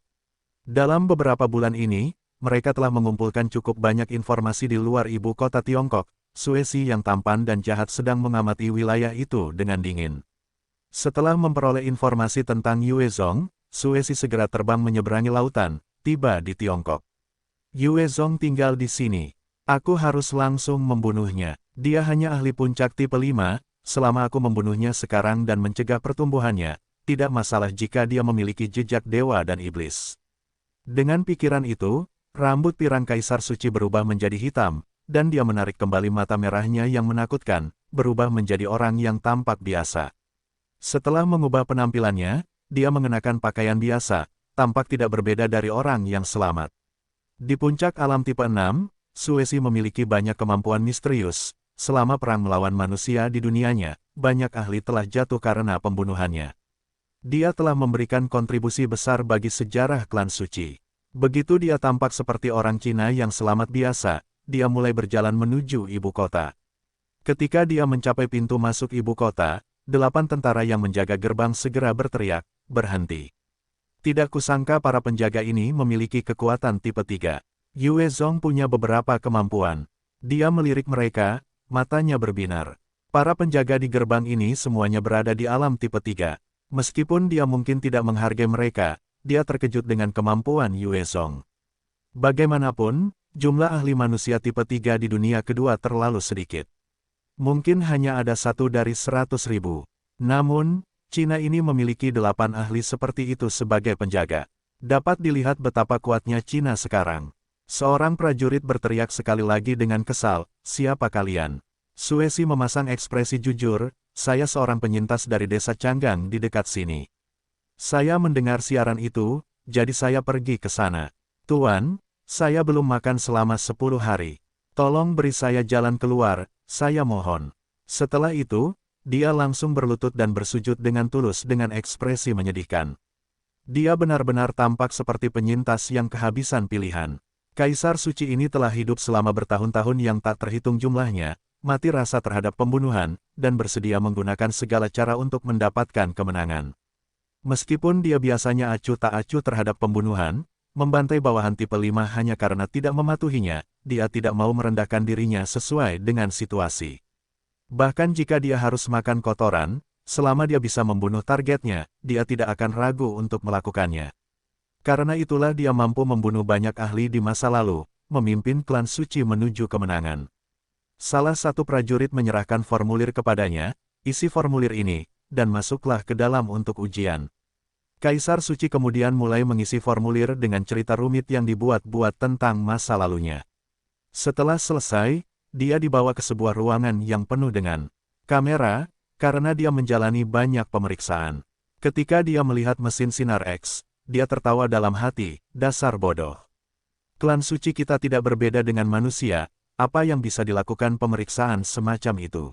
Dalam beberapa bulan ini, mereka telah mengumpulkan cukup banyak informasi di luar ibu kota Tiongkok. Suesi yang tampan dan jahat sedang mengamati wilayah itu dengan dingin. Setelah memperoleh informasi tentang Yue Zong, Suesi segera terbang menyeberangi lautan, tiba di Tiongkok. Yue Zong tinggal di sini. Aku harus langsung membunuhnya. Dia hanya ahli puncak tipe 5, selama aku membunuhnya sekarang dan mencegah pertumbuhannya, tidak masalah jika dia memiliki jejak dewa dan iblis. Dengan pikiran itu, rambut pirang Kaisar Suci berubah menjadi hitam, dan dia menarik kembali mata merahnya yang menakutkan, berubah menjadi orang yang tampak biasa. Setelah mengubah penampilannya, dia mengenakan pakaian biasa, tampak tidak berbeda dari orang yang selamat. Di puncak alam tipe 6, Suesi memiliki banyak kemampuan misterius. Selama perang melawan manusia di dunianya, banyak ahli telah jatuh karena pembunuhannya. Dia telah memberikan kontribusi besar bagi sejarah klan suci. Begitu dia tampak seperti orang Cina yang selamat biasa, dia mulai berjalan menuju ibu kota. Ketika dia mencapai pintu masuk ibu kota, 8 tentara yang menjaga gerbang segera berteriak, "Berhenti." Tidak kusangka para penjaga ini memiliki kekuatan tipe 3. Yue Zong punya beberapa kemampuan. Dia melirik mereka, matanya berbinar. Para penjaga di gerbang ini semuanya berada di alam tipe 3. Meskipun dia mungkin tidak menghargai mereka, dia terkejut dengan kemampuan Yue Zong. Bagaimanapun, jumlah ahli manusia tipe 3 di dunia kedua terlalu sedikit. Mungkin hanya ada 1 dari 100.000. Namun, Cina ini memiliki 8 ahli seperti itu sebagai penjaga. Dapat dilihat betapa kuatnya Cina sekarang. Seorang prajurit berteriak sekali lagi dengan kesal, "Siapa kalian?" Suesi memasang ekspresi jujur, "Saya seorang penyintas dari desa Canggang di dekat sini. Saya mendengar siaran itu, jadi saya pergi ke sana. Tuan, saya belum makan selama 10 hari. Tolong beri saya jalan keluar, saya mohon." Setelah itu, dia langsung berlutut dan bersujud dengan tulus dengan ekspresi menyedihkan. Dia benar-benar tampak seperti penyintas yang kehabisan pilihan. Kaisar suci ini telah hidup selama bertahun-tahun yang tak terhitung jumlahnya, mati rasa terhadap pembunuhan, dan bersedia menggunakan segala cara untuk mendapatkan kemenangan. Meskipun dia biasanya acuh tak acuh terhadap pembunuhan, membantai bawahan tipe 5 hanya karena tidak mematuhinya, dia tidak mau merendahkan dirinya sesuai dengan situasi. Bahkan jika dia harus makan kotoran, selama dia bisa membunuh targetnya, dia tidak akan ragu untuk melakukannya. Karena itulah dia mampu membunuh banyak ahli di masa lalu, memimpin klan suci menuju kemenangan. Salah satu prajurit menyerahkan formulir kepadanya, "Isi formulir ini, dan masuklah ke dalam untuk ujian." Kaisar suci kemudian mulai mengisi formulir dengan cerita rumit yang dibuat-buat tentang masa lalunya. Setelah selesai, dia dibawa ke sebuah ruangan yang penuh dengan kamera, karena dia menjalani banyak pemeriksaan. Ketika dia melihat mesin sinar X, dia tertawa dalam hati, "Dasar bodoh. Klan suci kita tidak berbeda dengan manusia, apa yang bisa dilakukan pemeriksaan semacam itu?"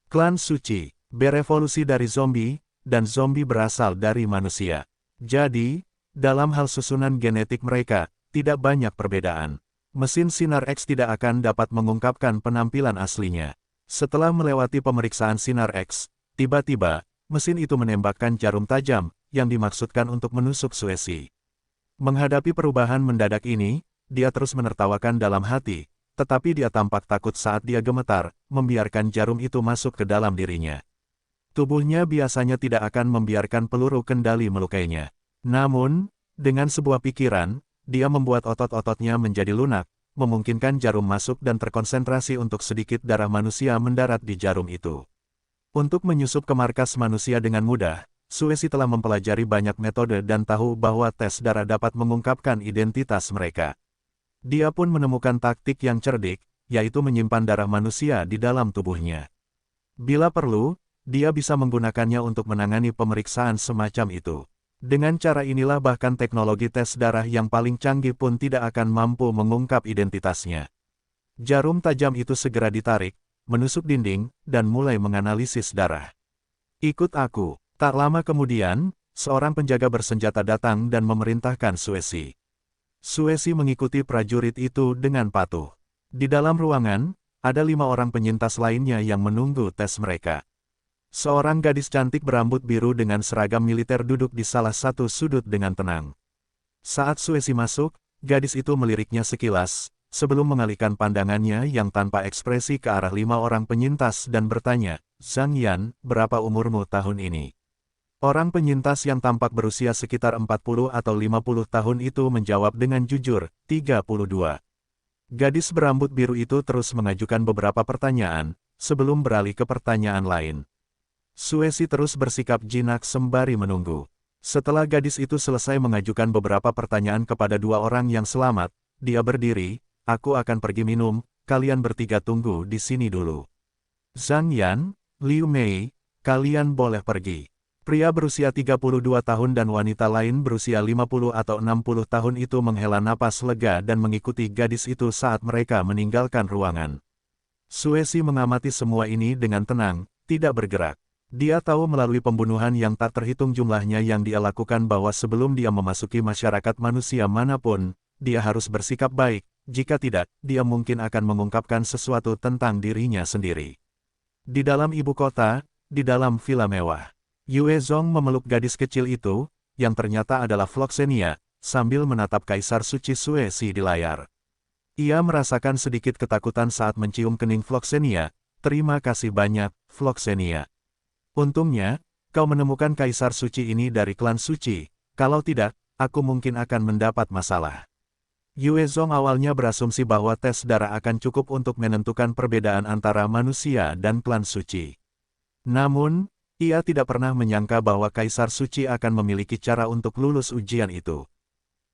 Klan suci berevolusi dari zombie, dan zombie berasal dari manusia. Jadi, dalam hal susunan genetik mereka, tidak banyak perbedaan. Mesin sinar X tidak akan dapat mengungkapkan penampilan aslinya. Setelah melewati pemeriksaan sinar X, tiba-tiba, mesin itu menembakkan jarum tajam, yang dimaksudkan untuk menusuk Suesi. Menghadapi perubahan mendadak ini, dia terus menertawakan dalam hati, tetapi dia tampak takut saat dia gemetar, membiarkan jarum itu masuk ke dalam dirinya. Tubuhnya biasanya tidak akan membiarkan peluru kendali melukainya. Namun, dengan sebuah pikiran, dia membuat otot-ototnya menjadi lunak, memungkinkan jarum masuk dan terkonsentrasi untuk sedikit darah manusia mendarat di jarum itu. Untuk menyusup ke markas manusia dengan mudah, Suesi telah mempelajari banyak metode dan tahu bahwa tes darah dapat mengungkapkan identitas mereka. Dia pun menemukan taktik yang cerdik, yaitu menyimpan darah manusia di dalam tubuhnya. Bila perlu, dia bisa menggunakannya untuk menangani pemeriksaan semacam itu. Dengan cara inilah bahkan teknologi tes darah yang paling canggih pun tidak akan mampu mengungkap identitasnya. Jarum tajam itu segera ditarik, menusuk dinding, dan mulai menganalisis darah. "Ikut aku." Tak lama kemudian, seorang penjaga bersenjata datang dan memerintahkan Suesi. Suesi mengikuti prajurit itu dengan patuh. Di dalam ruangan, ada 5 orang penyintas lainnya yang menunggu tes mereka. Seorang gadis cantik berambut biru dengan seragam militer duduk di salah satu sudut dengan tenang. Saat Suesi masuk, gadis itu meliriknya sekilas, sebelum mengalihkan pandangannya yang tanpa ekspresi ke arah 5 orang penyintas dan bertanya, "Zhang Yan, berapa umurmu tahun ini?" Orang penyintas yang tampak berusia sekitar 40 atau 50 tahun itu menjawab dengan jujur, 32. Gadis berambut biru itu terus mengajukan beberapa pertanyaan, sebelum beralih ke pertanyaan lain. Suesi terus bersikap jinak sembari menunggu. Setelah gadis itu selesai mengajukan beberapa pertanyaan kepada 2 orang yang selamat, dia berdiri, "Aku akan pergi minum, kalian bertiga tunggu di sini dulu. Zhang Yan, Liu Mei, kalian boleh pergi." Pria berusia 32 tahun dan wanita lain berusia 50 atau 60 tahun itu menghela napas lega dan mengikuti gadis itu saat mereka meninggalkan ruangan. Suesi mengamati semua ini dengan tenang, tidak bergerak. Dia tahu melalui pembunuhan yang tak terhitung jumlahnya yang dia lakukan bahwa sebelum dia memasuki masyarakat manusia manapun, dia harus bersikap baik, jika tidak, dia mungkin akan mengungkapkan sesuatu tentang dirinya sendiri. Di dalam ibu kota, di dalam villa mewah. Yue Zong memeluk gadis kecil itu, yang ternyata adalah Floxenia, sambil menatap Kaisar Suci Suesi di layar. Ia merasakan sedikit ketakutan saat mencium kening Floxenia. Terima kasih banyak, Floxenia. Untungnya, kau menemukan Kaisar Suci ini dari klan Suci. Kalau tidak, aku mungkin akan mendapat masalah. Yue Zong awalnya berasumsi bahwa tes darah akan cukup untuk menentukan perbedaan antara manusia dan klan Suci. Namun, ia tidak pernah menyangka bahwa Kaisar Suci akan memiliki cara untuk lulus ujian itu.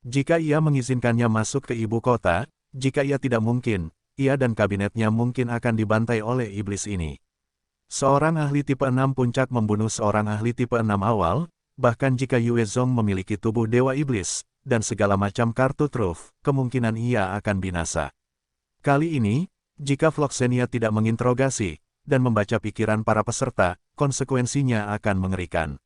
Jika ia mengizinkannya masuk ke ibu kota, jika ia tidak mungkin, ia dan kabinetnya mungkin akan dibantai oleh iblis ini. Seorang ahli tipe 6 puncak membunuh seorang ahli tipe 6 awal, bahkan jika Yue Zong memiliki tubuh dewa iblis, dan segala macam kartu truf, kemungkinan ia akan binasa. Kali ini, jika Floxenia tidak menginterogasi, dan membaca pikiran para peserta, konsekuensinya akan mengerikan.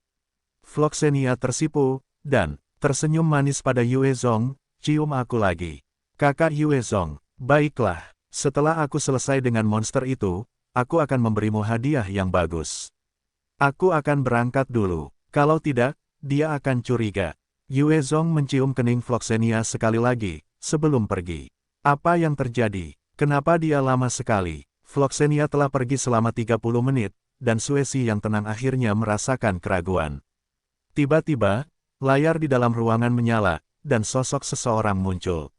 Floxenia tersipu, dan tersenyum manis pada Yue Zong, cium aku lagi. Kakak Yue Zong, baiklah, setelah aku selesai dengan monster itu, aku akan memberimu hadiah yang bagus. Aku akan berangkat dulu, kalau tidak, dia akan curiga. Yue Zong mencium kening Floxenia sekali lagi, sebelum pergi. Apa yang terjadi? Kenapa dia lama sekali? Floxenia telah pergi selama 30 menit, dan Suesi yang tenang akhirnya merasakan keraguan. Tiba-tiba, layar di dalam ruangan menyala, dan sosok seseorang muncul.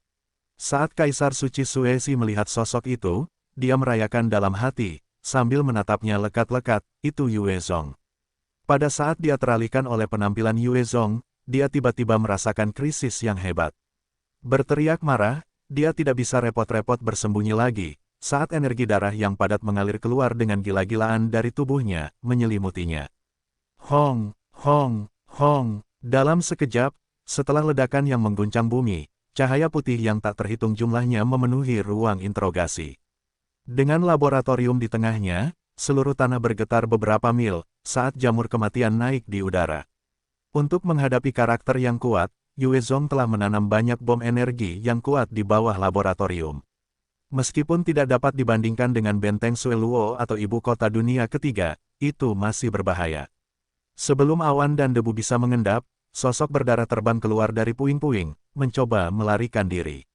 Saat Kaisar Suci Suesi melihat sosok itu, dia merayakan dalam hati, sambil menatapnya lekat-lekat, itu Yue Zong. Pada saat dia teralihkan oleh penampilan Yue Zong, dia tiba-tiba merasakan krisis yang hebat. Berteriak marah, dia tidak bisa repot-repot bersembunyi lagi, saat energi darah yang padat mengalir keluar dengan gila-gilaan dari tubuhnya, menyelimutinya. Hong, hong, hong, dalam sekejap, setelah ledakan yang mengguncang bumi, cahaya putih yang tak terhitung jumlahnya memenuhi ruang interogasi. Dengan laboratorium di tengahnya, seluruh tanah bergetar beberapa mil, saat jamur kematian naik di udara. Untuk menghadapi karakter yang kuat, Yue Zong telah menanam banyak bom energi yang kuat di bawah laboratorium. Meskipun tidak dapat dibandingkan dengan benteng Sueluo atau ibu kota dunia ketiga, itu masih berbahaya. Sebelum awan dan debu bisa mengendap, sosok berdarah terbang keluar dari puing-puing, mencoba melarikan diri.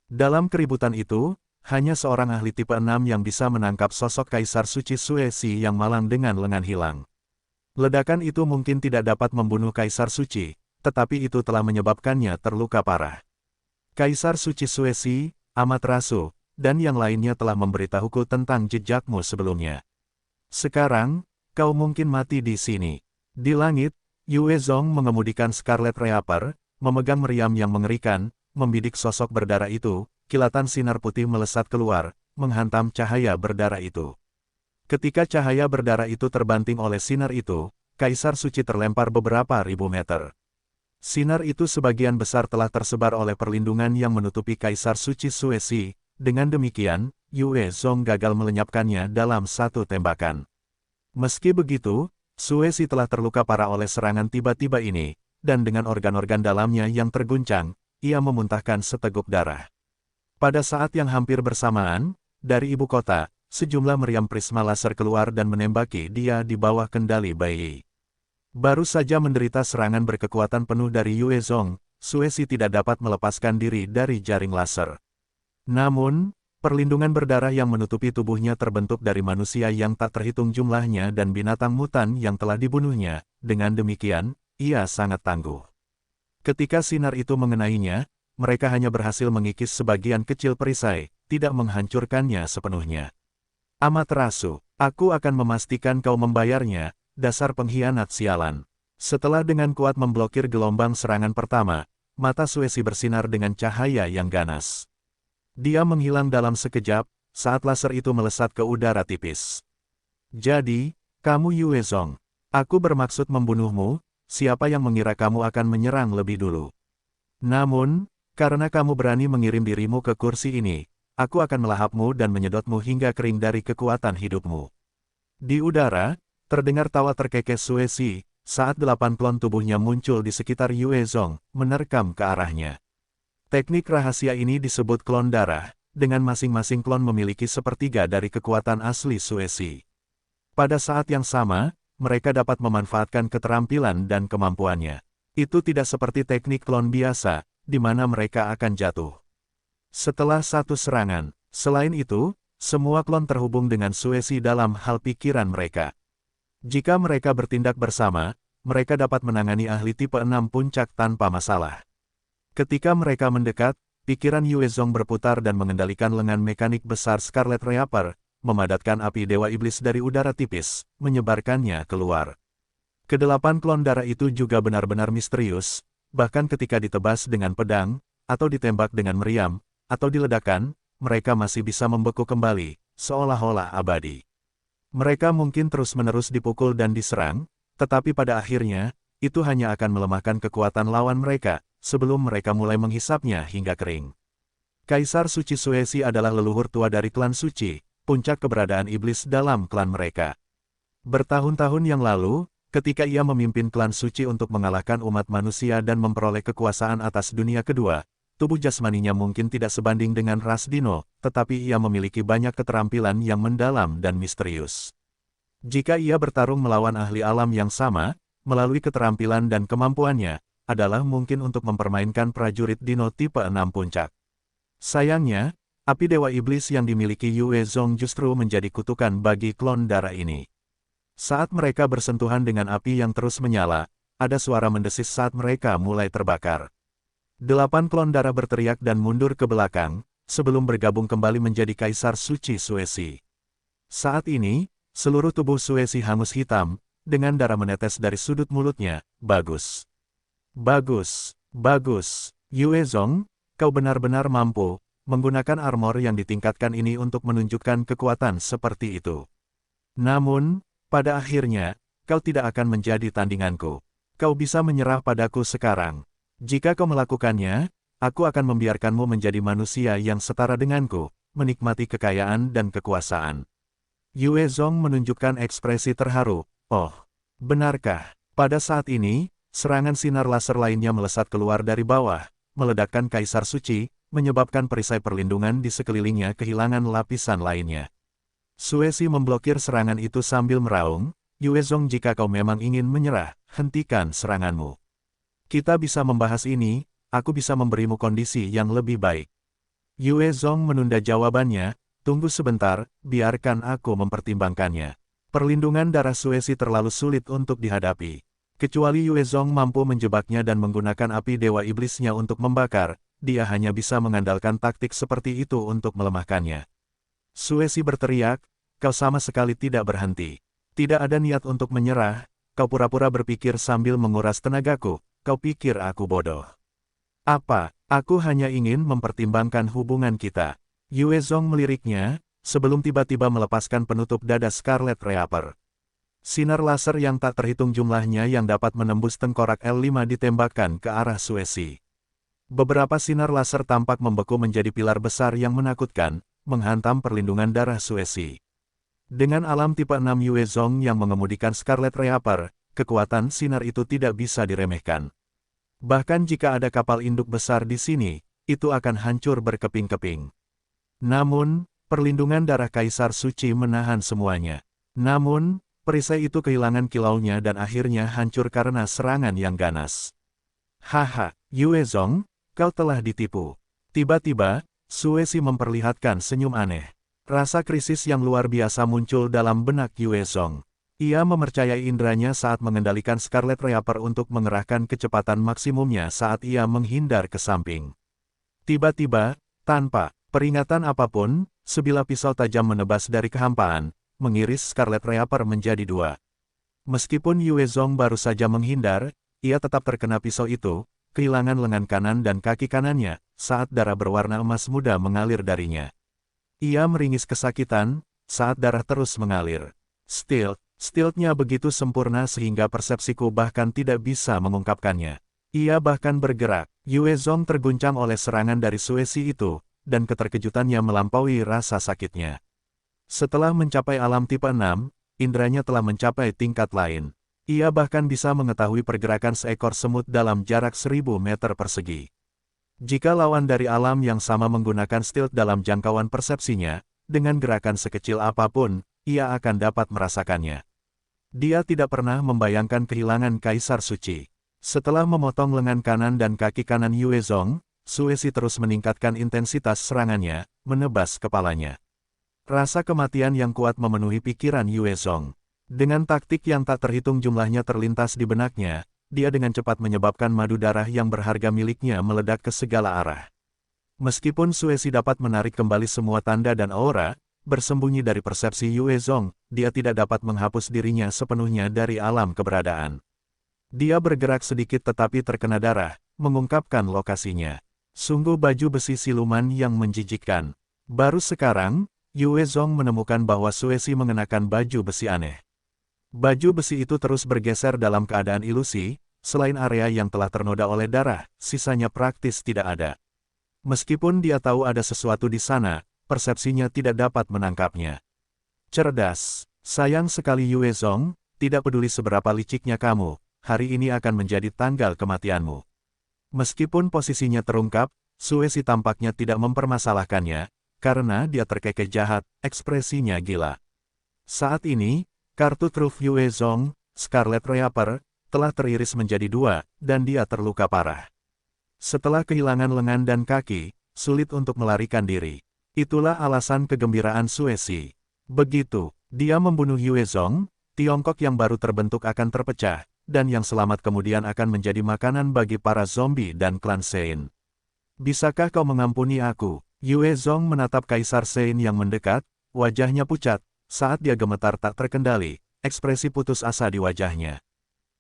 Dalam keributan itu, hanya seorang ahli tipe 6 yang bisa menangkap sosok Kaisar Suci Suesi yang malang dengan lengan hilang. Ledakan itu mungkin tidak dapat membunuh Kaisar Suci, tetapi itu telah menyebabkannya terluka parah. Kaisar Suci Suesi, Amaterasu, dan yang lainnya telah memberitahuku tentang jejakmu sebelumnya. Sekarang, kau mungkin mati di sini. Di langit, Yue Zong mengemudikan Scarlet Reaper, memegang meriam yang mengerikan, membidik sosok berdarah itu, kilatan sinar putih melesat keluar, menghantam cahaya berdarah itu. Ketika cahaya berdarah itu terbanting oleh sinar itu, Kaisar Suci terlempar beberapa ribu meter. Sinar itu sebagian besar telah tersebar oleh perlindungan yang menutupi Kaisar Suci Suesi. Dengan demikian, Yue Zong gagal melenyapkannya dalam satu tembakan. Meski begitu, Suesi telah terluka parah oleh serangan tiba-tiba ini, dan dengan organ-organ dalamnya yang terguncang, ia memuntahkan seteguk darah. Pada saat yang hampir bersamaan, dari ibu kota, sejumlah meriam prisma laser keluar dan menembaki dia di bawah kendali Bai Yi. Baru saja menderita serangan berkekuatan penuh dari Yue Zong, Suesi tidak dapat melepaskan diri dari jaring laser. Namun, perlindungan berdarah yang menutupi tubuhnya terbentuk dari manusia yang tak terhitung jumlahnya dan binatang mutan yang telah dibunuhnya. Dengan demikian, ia sangat tangguh. Ketika sinar itu mengenainya, mereka hanya berhasil mengikis sebagian kecil perisai, tidak menghancurkannya sepenuhnya. Amaterasu, aku akan memastikan kau membayarnya, dasar pengkhianat sialan. Setelah dengan kuat memblokir gelombang serangan pertama, mata Suesi bersinar dengan cahaya yang ganas. Dia menghilang dalam sekejap, saat laser itu melesat ke udara tipis. Jadi, kamu Yue Zong. Aku bermaksud membunuhmu, siapa yang mengira kamu akan menyerang lebih dulu. Namun, karena kamu berani mengirim dirimu ke kursi ini, aku akan melahapmu dan menyedotmu hingga kering dari kekuatan hidupmu. Di udara, terdengar tawa terkekeh Suesi, saat 8 klon tubuhnya muncul di sekitar Yue Zong, menerkam ke arahnya. Teknik rahasia ini disebut klon darah, dengan masing-masing klon memiliki sepertiga dari kekuatan asli Suesi. Pada saat yang sama, mereka dapat memanfaatkan keterampilan dan kemampuannya. Itu tidak seperti teknik klon biasa, di mana mereka akan jatuh setelah satu serangan. Selain itu, semua klon terhubung dengan Suesi dalam hal pikiran mereka. Jika mereka bertindak bersama, mereka dapat menangani ahli tipe 6 puncak tanpa masalah. Ketika mereka mendekat, pikiran Yue Zong berputar dan mengendalikan lengan mekanik besar Scarlet Reaper, memadatkan api Dewa Iblis dari udara tipis, menyebarkannya keluar. Kedelapan klon darah itu juga benar-benar misterius, bahkan ketika ditebas dengan pedang, atau ditembak dengan meriam, atau diledakkan, mereka masih bisa membeku kembali, seolah-olah abadi. Mereka mungkin terus-menerus dipukul dan diserang, tetapi pada akhirnya, itu hanya akan melemahkan kekuatan lawan mereka, sebelum mereka mulai menghisapnya hingga kering. Kaisar Suci Suesi adalah leluhur tua dari klan Suci, puncak keberadaan iblis dalam klan mereka. Bertahun-tahun yang lalu, ketika ia memimpin klan Suci untuk mengalahkan umat manusia dan memperoleh kekuasaan atas dunia kedua, tubuh jasmaninya mungkin tidak sebanding dengan ras dino, tetapi ia memiliki banyak keterampilan yang mendalam dan misterius. Jika ia bertarung melawan ahli alam yang sama, melalui keterampilan dan kemampuannya, adalah mungkin untuk mempermainkan prajurit dino tipe 6 puncak. Sayangnya, api Dewa Iblis yang dimiliki Yue Zong justru menjadi kutukan bagi klon darah ini. Saat mereka bersentuhan dengan api yang terus menyala, ada suara mendesis saat mereka mulai terbakar. 8 klon darah berteriak dan mundur ke belakang, sebelum bergabung kembali menjadi Kaisar Suci Suesi. Saat ini, seluruh tubuh Suesi hangus hitam, dengan darah menetes dari sudut mulutnya. Bagus. Bagus. Bagus. Yue Zong, kau benar-benar mampu menggunakan armor yang ditingkatkan ini untuk menunjukkan kekuatan seperti itu. Namun, pada akhirnya, kau tidak akan menjadi tandinganku. Kau bisa menyerah padaku sekarang. Jika kau melakukannya, aku akan membiarkanmu menjadi manusia yang setara denganku, menikmati kekayaan dan kekuasaan. Yue Zong menunjukkan ekspresi terharu. Oh, benarkah? Pada saat ini, serangan sinar laser lainnya melesat keluar dari bawah, meledakkan Kaisar Suci, menyebabkan perisai perlindungan di sekelilingnya kehilangan lapisan lainnya. Suesi memblokir serangan itu sambil meraung, Yue Zong, jika kau memang ingin menyerah, hentikan seranganmu. Kita bisa membahas ini, aku bisa memberimu kondisi yang lebih baik. Yue Zong menunda jawabannya, tunggu sebentar, biarkan aku mempertimbangkannya. Perlindungan darah Suesi terlalu sulit untuk dihadapi. Kecuali Yue Zong mampu menjebaknya dan menggunakan api Dewa Iblisnya untuk membakar, dia hanya bisa mengandalkan taktik seperti itu untuk melemahkannya. Suesi berteriak, kau sama sekali tidak berhenti. Tidak ada niat untuk menyerah, kau pura-pura berpikir sambil menguras tenagaku. Kau pikir aku bodoh? Apa? Aku hanya ingin mempertimbangkan hubungan kita. Yue Zong meliriknya, sebelum tiba-tiba melepaskan penutup dada Scarlet Reaper. Sinar laser yang tak terhitung jumlahnya yang dapat menembus tengkorak L5 ditembakkan ke arah Suesi. Beberapa sinar laser tampak membeku menjadi pilar besar yang menakutkan, menghantam perlindungan darah Suesi. Dengan alam tipe 6 Yue Zong yang mengemudikan Scarlet Reaper, kekuatan sinar itu tidak bisa diremehkan. Bahkan jika ada kapal induk besar di sini, itu akan hancur berkeping-keping. Namun, perlindungan darah Kaisar Suci menahan semuanya. Namun, perisai itu kehilangan kilaunya dan akhirnya hancur karena serangan yang ganas. Haha, Yue Zong, kau telah ditipu. Tiba-tiba, Suesi memperlihatkan senyum aneh. Rasa krisis yang luar biasa muncul dalam benak Yue Zong. Ia mempercayai indranya saat mengendalikan Scarlet Reaper untuk mengerahkan kecepatan maksimumnya saat ia menghindar ke samping. Tiba-tiba, tanpa peringatan apapun, sebilah pisau tajam menebas dari kehampaan, mengiris Scarlet Reaper menjadi dua. Meskipun Yue Zong baru saja menghindar, ia tetap terkena pisau itu, kehilangan lengan kanan dan kaki kanannya, saat darah berwarna emas muda mengalir darinya. Ia meringis kesakitan, saat darah terus mengalir. Stealth-nya begitu sempurna sehingga persepsiku bahkan tidak bisa mengungkapkannya. Ia bahkan bergerak. Yue Zong terguncang oleh serangan dari Suesi itu, dan keterkejutannya melampaui rasa sakitnya. Setelah mencapai alam tipe 6, indranya telah mencapai tingkat lain. Ia bahkan bisa mengetahui pergerakan seekor semut dalam jarak 1000 meter persegi. Jika lawan dari alam yang sama menggunakan stealth dalam jangkauan persepsinya, dengan gerakan sekecil apapun, ia akan dapat merasakannya. Dia tidak pernah membayangkan kehilangan Kaisar Suci. Setelah memotong lengan kanan dan kaki kanan Yue Zong, Suesi terus meningkatkan intensitas serangannya, menebas kepalanya. Rasa kematian yang kuat memenuhi pikiran Yue Zong. Dengan taktik yang tak terhitung jumlahnya terlintas di benaknya, dia dengan cepat menyebabkan madu darah yang berharga miliknya meledak ke segala arah. Meskipun Suesi dapat menarik kembali semua tanda dan aura, bersembunyi dari persepsi Yue Zong, dia tidak dapat menghapus dirinya sepenuhnya dari alam keberadaan. Dia bergerak sedikit tetapi terkena darah, mengungkapkan lokasinya. Sungguh baju besi siluman yang menjijikkan. Baru sekarang, Yue Zong menemukan bahwa Suesi mengenakan baju besi aneh. Baju besi itu terus bergeser dalam keadaan ilusi, selain area yang telah ternoda oleh darah, sisanya praktis tidak ada. Meskipun dia tahu ada sesuatu di sana, persepsinya tidak dapat menangkapnya. Cerdas, sayang sekali Yue Zong, tidak peduli seberapa liciknya kamu, hari ini akan menjadi tanggal kematianmu. Meskipun posisinya terungkap, Suesi tampaknya tidak mempermasalahkannya, karena dia terkekeh jahat, ekspresinya gila. Saat ini, kartu truf Yue Zong, Scarlet Reaper, telah teriris menjadi dua, dan dia terluka parah. Setelah kehilangan lengan dan kaki, sulit untuk melarikan diri. Itulah alasan kegembiraan Suesi. Begitu, dia membunuh Yue Zong, Tiongkok yang baru terbentuk akan terpecah, dan yang selamat kemudian akan menjadi makanan bagi para zombie dan klan Sein. Bisakah kau mengampuni aku? Yue Zong menatap Kaisar Sein yang mendekat, wajahnya pucat. Saat dia gemetar tak terkendali, ekspresi putus asa di wajahnya.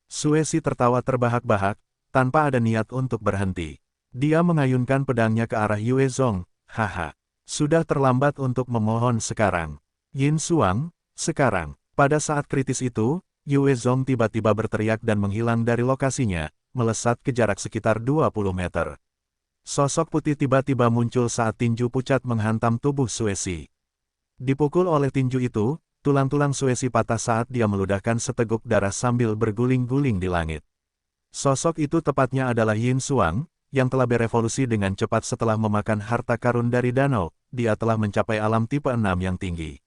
Suesi tertawa terbahak-bahak, tanpa ada niat untuk berhenti. Dia mengayunkan pedangnya ke arah Yue Zong, haha. Sudah terlambat untuk memohon sekarang. Yin Xuang, sekarang. Pada saat kritis itu, Yue Zong tiba-tiba berteriak dan menghilang dari lokasinya, melesat ke jarak sekitar 20 meter. Sosok putih tiba-tiba muncul saat tinju pucat menghantam tubuh Suesi. Dipukul oleh tinju itu, tulang-tulang Suesi patah saat dia meludahkan seteguk darah sambil berguling-guling di langit. Sosok itu tepatnya adalah Yin Xuang, yang telah berevolusi dengan cepat setelah memakan harta karun dari danau. Dia telah mencapai alam tipe 6 yang tinggi.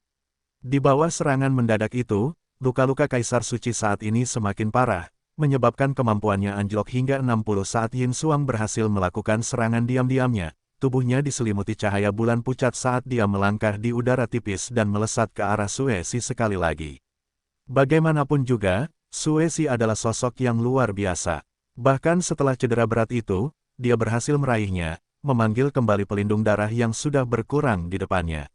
Di bawah serangan mendadak itu, luka-luka Kaisar Suci saat ini semakin parah, menyebabkan kemampuannya anjlok hingga 60 saat Yin Xuang berhasil melakukan serangan diam-diamnya. Tubuhnya diselimuti cahaya bulan pucat saat dia melangkah di udara tipis dan melesat ke arah Suesi sekali lagi. Bagaimanapun juga, Suesi adalah sosok yang luar biasa. Bahkan setelah cedera berat itu, dia berhasil meraihnya, memanggil kembali pelindung darah yang sudah berkurang di depannya.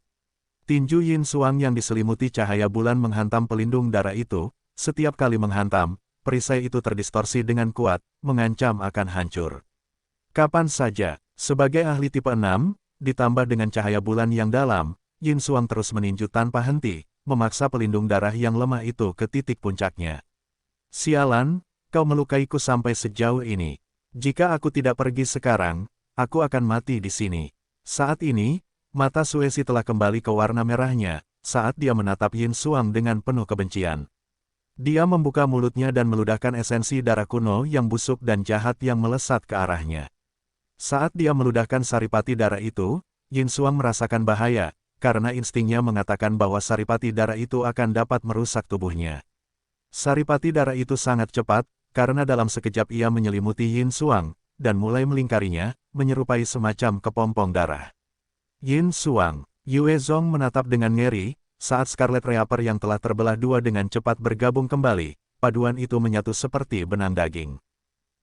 Tinju Yin Xuang yang diselimuti cahaya bulan menghantam pelindung darah itu, setiap kali menghantam, perisai itu terdistorsi dengan kuat, mengancam akan hancur. Kapan saja, sebagai ahli tipe 6, ditambah dengan cahaya bulan yang dalam, Yin Xuang terus meninju tanpa henti, memaksa pelindung darah yang lemah itu ke titik puncaknya. Sialan, kau melukaiku sampai sejauh ini. Jika aku tidak pergi sekarang, aku akan mati di sini. Saat ini, mata Suesi telah kembali ke warna merahnya, saat dia menatap Yin Xuang dengan penuh kebencian. Dia membuka mulutnya dan meludahkan esensi darah kuno yang busuk dan jahat yang melesat ke arahnya. Saat dia meludahkan saripati darah itu, Yin Xuang merasakan bahaya, karena instingnya mengatakan bahwa saripati darah itu akan dapat merusak tubuhnya. Saripati darah itu sangat cepat, karena dalam sekejap ia menyelimuti Yin Xuang, dan mulai melingkarinya, menyerupai semacam kepompong darah. Yin Xuang, Yue Zong menatap dengan ngeri, saat Scarlet Reaper yang telah terbelah dua dengan cepat bergabung kembali, paduan itu menyatu seperti benang daging.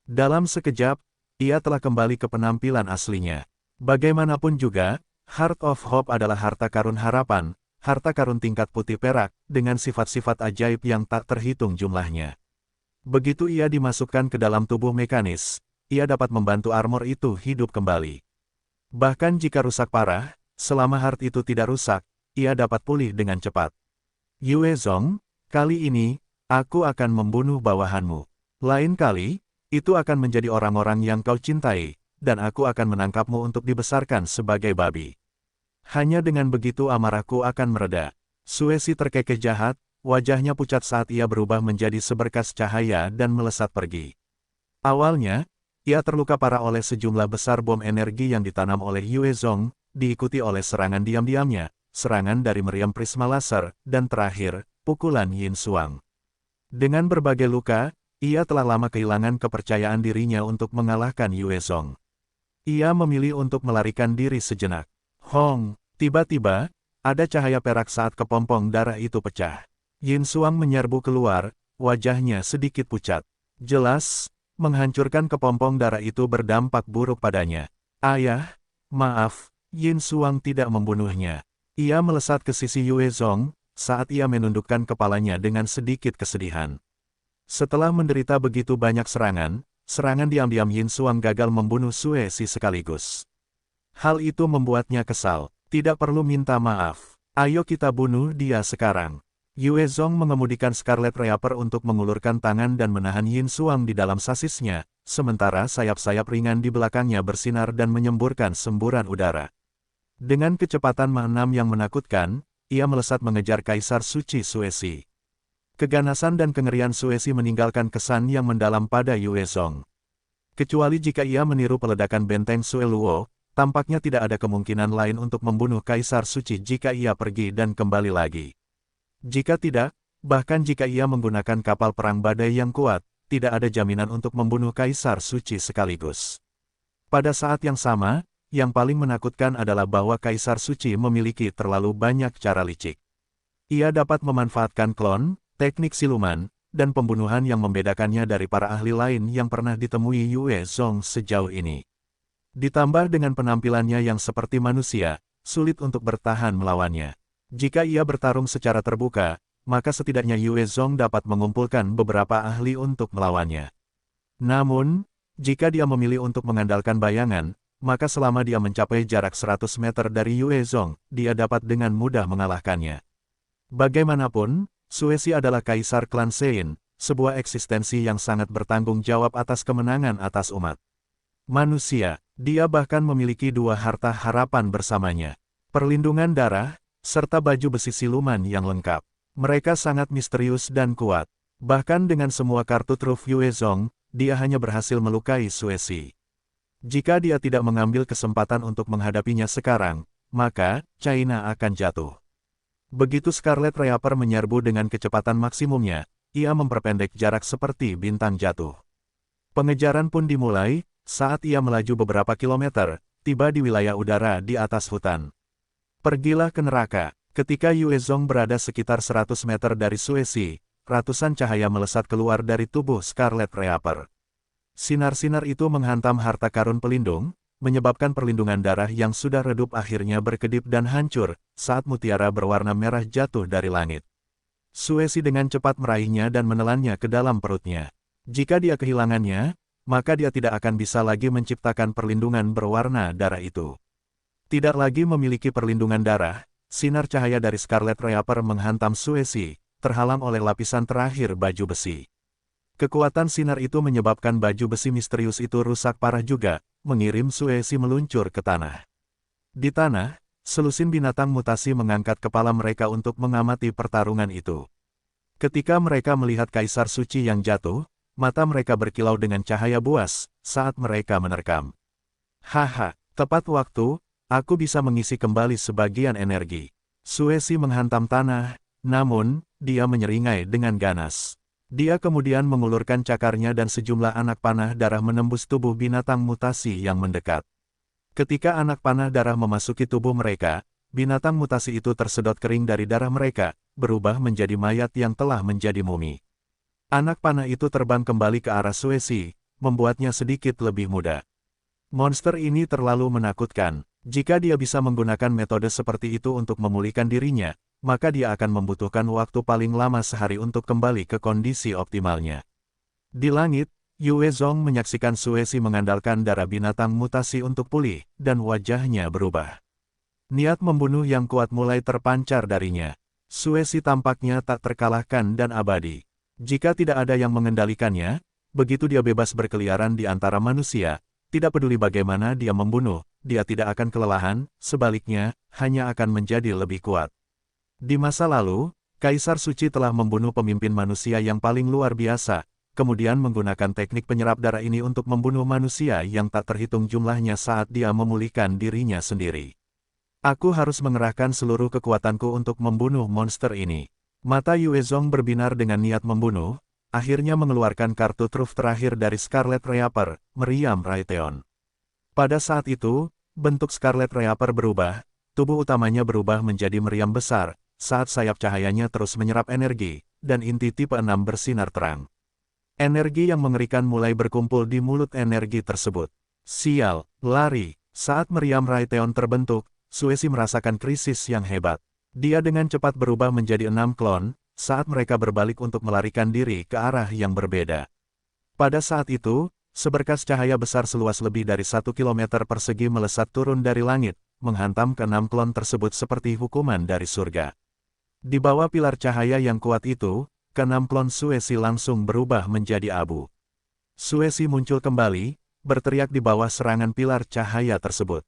Dalam sekejap, ia telah kembali ke penampilan aslinya. Bagaimanapun juga, Heart of Hope adalah harta karun harapan, harta karun tingkat putih perak, dengan sifat-sifat ajaib yang tak terhitung jumlahnya. Begitu ia dimasukkan ke dalam tubuh mekanis, ia dapat membantu armor itu hidup kembali. Bahkan jika rusak parah, selama heart itu tidak rusak, ia dapat pulih dengan cepat. Yue Zong, kali ini, aku akan membunuh bawahanmu. Lain kali, itu akan menjadi orang-orang yang kau cintai, dan aku akan menangkapmu untuk dibesarkan sebagai babi. Hanya dengan begitu amarahku akan mereda. Suesi terkekeh jahat, wajahnya pucat saat ia berubah menjadi seberkas cahaya dan melesat pergi. Awalnya, ia terluka parah oleh sejumlah besar bom energi yang ditanam oleh Yue Zong, diikuti oleh serangan diam-diamnya, serangan dari meriam prisma laser, dan terakhir, pukulan Yin Xuang. Dengan berbagai luka, ia telah lama kehilangan kepercayaan dirinya untuk mengalahkan Yue Zong. Ia memilih untuk melarikan diri sejenak. Hong, tiba-tiba, ada cahaya perak saat kepompong darah itu pecah. Yin Xuang menyerbu keluar, wajahnya sedikit pucat. Jelas, menghancurkan kepompong darah itu berdampak buruk padanya. Ayah, maaf, Yin Xuang tidak membunuhnya. Ia melesat ke sisi Yue Zong, saat ia menundukkan kepalanya dengan sedikit kesedihan. Setelah menderita begitu banyak serangan diam-diam Yin Xuang gagal membunuh Sue Si sekaligus. Hal itu membuatnya kesal. Tidak perlu minta maaf. Ayo kita bunuh dia sekarang. Yue Zong mengemudikan Scarlet Reaper untuk mengulurkan tangan dan menahan Yin Xuang di dalam sasisnya, sementara sayap-sayap ringan di belakangnya bersinar dan menyemburkan semburan udara. Dengan kecepatan Mach 6 yang menakutkan, ia melesat mengejar Kaisar Suci Sue Si. Keganasan dan kengerian Sue Si meninggalkan kesan yang mendalam pada Yue Zong. Kecuali jika ia meniru peledakan benteng Sue Luo, tampaknya tidak ada kemungkinan lain untuk membunuh Kaisar Suci jika ia pergi dan kembali lagi. Jika tidak, bahkan jika ia menggunakan kapal perang badai yang kuat, tidak ada jaminan untuk membunuh Kaisar Suci sekaligus. Pada saat yang sama, yang paling menakutkan adalah bahwa Kaisar Suci memiliki terlalu banyak cara licik. Ia dapat memanfaatkan klon, teknik siluman, dan pembunuhan yang membedakannya dari para ahli lain yang pernah ditemui Yue Zong sejauh ini. Ditambah dengan penampilannya yang seperti manusia, sulit untuk bertahan melawannya. Jika ia bertarung secara terbuka, maka setidaknya Yue Zong dapat mengumpulkan beberapa ahli untuk melawannya. Namun, jika dia memilih untuk mengandalkan bayangan, maka selama dia mencapai jarak 100 meter dari Yue Zong, dia dapat dengan mudah mengalahkannya. Bagaimanapun, Sue Si adalah kaisar klan Sein, sebuah eksistensi yang sangat bertanggung jawab atas kemenangan atas umat manusia. Dia bahkan memiliki dua harta harapan bersamanya. Perlindungan darah, serta baju besi siluman yang lengkap. Mereka sangat misterius dan kuat. Bahkan dengan semua kartu truf Yue Zong, dia hanya berhasil melukai Sue Si. Jika dia tidak mengambil kesempatan untuk menghadapinya sekarang, maka China akan jatuh. Begitu Scarlet Reaper menyerbu dengan kecepatan maksimumnya, ia memperpendek jarak seperti bintang jatuh. Pengejaran pun dimulai. Saat ia melaju beberapa kilometer, tiba di wilayah udara di atas hutan. Pergilah ke neraka. Ketika Yue Zong berada sekitar 100 meter dari Sue Si, ratusan cahaya melesat keluar dari tubuh Scarlet Reaper. Sinar-sinar itu menghantam harta karun pelindung, menyebabkan perlindungan darah yang sudah redup akhirnya berkedip dan hancur, saat mutiara berwarna merah jatuh dari langit. Sue Si dengan cepat meraihnya dan menelannya ke dalam perutnya. Jika dia kehilangannya, maka dia tidak akan bisa lagi menciptakan perlindungan berwarna darah itu. Tidak lagi memiliki perlindungan darah, sinar cahaya dari Scarlet Reaper menghantam Sue Si, terhalang oleh lapisan terakhir baju besi. Kekuatan sinar itu menyebabkan baju besi misterius itu rusak parah juga, mengirim Sue Si meluncur ke tanah. Di tanah, selusin binatang mutasi mengangkat kepala mereka untuk mengamati pertarungan itu. Ketika mereka melihat Kaisar Suci yang jatuh, mata mereka berkilau dengan cahaya buas saat mereka menerkam. Haha, tepat waktu, aku bisa mengisi kembali sebagian energi. Sue Si menghantam tanah, namun, dia menyeringai dengan ganas. Dia kemudian mengulurkan cakarnya dan sejumlah anak panah darah menembus tubuh binatang mutasi yang mendekat. Ketika anak panah darah memasuki tubuh mereka, binatang mutasi itu tersedot kering dari darah mereka, berubah menjadi mayat yang telah menjadi mumi. Anak panah itu terbang kembali ke arah Sue Si, membuatnya sedikit lebih muda. Monster ini terlalu menakutkan. Jika dia bisa menggunakan metode seperti itu untuk memulihkan dirinya, maka dia akan membutuhkan waktu paling lama sehari untuk kembali ke kondisi optimalnya. Di langit, Yue Zong menyaksikan Sue Si mengandalkan darah binatang mutasi untuk pulih, dan wajahnya berubah. Niat membunuh yang kuat mulai terpancar darinya. Sue Si tampaknya tak terkalahkan dan abadi. Jika tidak ada yang mengendalikannya, begitu dia bebas berkeliaran di antara manusia, tidak peduli bagaimana dia membunuh, dia tidak akan kelelahan, sebaliknya, hanya akan menjadi lebih kuat. Di masa lalu, Kaisar Suci telah membunuh pemimpin manusia yang paling luar biasa, kemudian menggunakan teknik penyerap darah ini untuk membunuh manusia yang tak terhitung jumlahnya saat dia memulihkan dirinya sendiri. Aku harus mengerahkan seluruh kekuatanku untuk membunuh monster ini. Mata Yue Zong berbinar dengan niat membunuh, akhirnya mengeluarkan kartu truf terakhir dari Scarlet Reaper, Meriam Raytheon. Pada saat itu, bentuk Scarlet Reaper berubah, tubuh utamanya berubah menjadi meriam besar, saat sayap cahayanya terus menyerap energi, dan inti tipe 6 bersinar terang. Energi yang mengerikan mulai berkumpul di mulut energi tersebut. Sial, lari. Saat meriam Raytheon terbentuk, Suesi merasakan krisis yang hebat. Dia dengan cepat berubah menjadi 6 klon, saat mereka berbalik untuk melarikan diri ke arah yang berbeda. Pada saat itu, seberkas cahaya besar seluas lebih dari 1 kilometer persegi melesat turun dari langit, menghantam ke-6 klon tersebut seperti hukuman dari surga. Di bawah pilar cahaya yang kuat itu, ke-6 klon Suesi langsung berubah menjadi abu. Suesi muncul kembali, berteriak di bawah serangan pilar cahaya tersebut.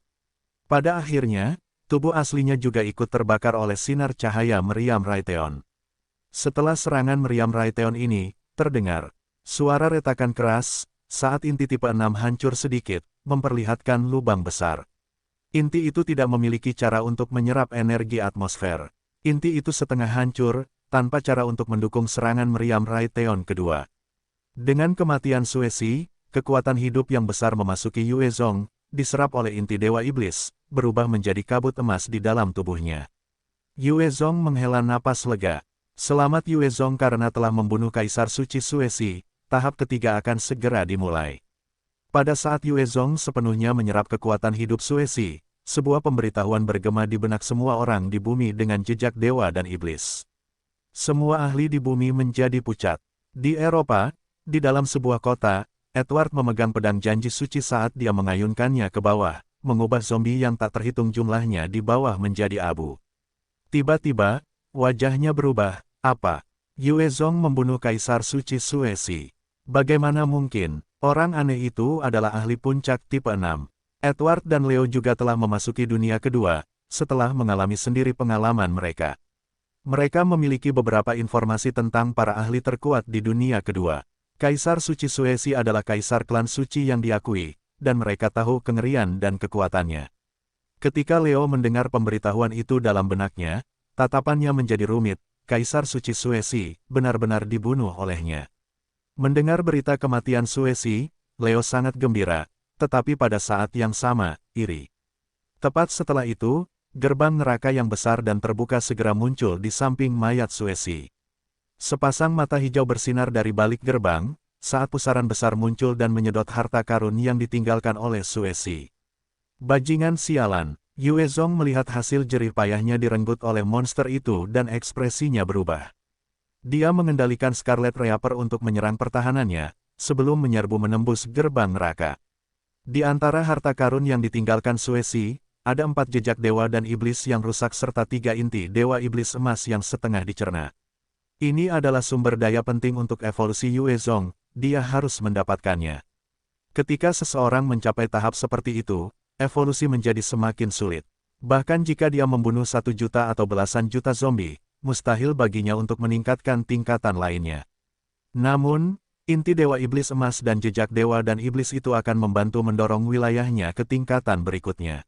Pada akhirnya, tubuh aslinya juga ikut terbakar oleh sinar cahaya meriam Raytheon. Setelah serangan meriam Raytheon ini, terdengar suara retakan keras, saat inti tipe 6 hancur sedikit, memperlihatkan lubang besar. Inti itu tidak memiliki cara untuk menyerap energi atmosfer. Inti itu setengah hancur, tanpa cara untuk mendukung serangan meriam Raytheon kedua. Dengan kematian Suesi, kekuatan hidup yang besar memasuki Yue Zong, diserap oleh inti Dewa Iblis, berubah menjadi kabut emas di dalam tubuhnya. Yue Zong menghela napas lega. Selamat Yue Zong karena telah membunuh Kaisar Suci Suesi, tahap ketiga akan segera dimulai. Pada saat Yue Zong sepenuhnya menyerap kekuatan hidup Suesi, sebuah pemberitahuan bergema di benak semua orang di bumi dengan jejak dewa dan iblis. Semua ahli di bumi menjadi pucat. Di Eropa, di dalam sebuah kota, Edward memegang pedang janji suci saat dia mengayunkannya ke bawah, mengubah zombie yang tak terhitung jumlahnya di bawah menjadi abu. Tiba-tiba, wajahnya berubah. Apa? Yue Zong membunuh Kaisar Suci Suesi. Bagaimana mungkin? Orang aneh itu adalah ahli puncak tipe 6. Edward dan Leo juga telah memasuki dunia kedua, setelah mengalami sendiri pengalaman mereka. Mereka memiliki beberapa informasi tentang para ahli terkuat di dunia kedua. Kaisar Suci Suesi adalah kaisar klan suci yang diakui, dan mereka tahu kengerian dan kekuatannya. Ketika Leo mendengar pemberitahuan itu dalam benaknya, tatapannya menjadi rumit. Kaisar Suci Suesi benar-benar dibunuh olehnya. Mendengar berita kematian Suesi, Leo sangat gembira, tetapi pada saat yang sama, iri. Tepat setelah itu, gerbang neraka yang besar dan terbuka segera muncul di samping mayat Suesi. Sepasang mata hijau bersinar dari balik gerbang, saat pusaran besar muncul dan menyedot harta karun yang ditinggalkan oleh Suesi. Bajingan sialan, Yue Zong melihat hasil jerih payahnya direnggut oleh monster itu dan ekspresinya berubah. Dia mengendalikan Scarlet Reaper untuk menyerang pertahanannya, sebelum menyerbu menembus gerbang neraka. Di antara harta karun yang ditinggalkan Suesi, ada 4 jejak dewa dan iblis yang rusak serta 3 inti dewa iblis emas yang setengah dicerna. Ini adalah sumber daya penting untuk evolusi Yue Zong, dia harus mendapatkannya. Ketika seseorang mencapai tahap seperti itu, evolusi menjadi semakin sulit. Bahkan jika dia membunuh 1 juta atau belasan juta zombie, mustahil baginya untuk meningkatkan tingkatan lainnya. Namun, inti Dewa Iblis Emas dan jejak Dewa dan Iblis itu akan membantu mendorong wilayahnya ke tingkatan berikutnya.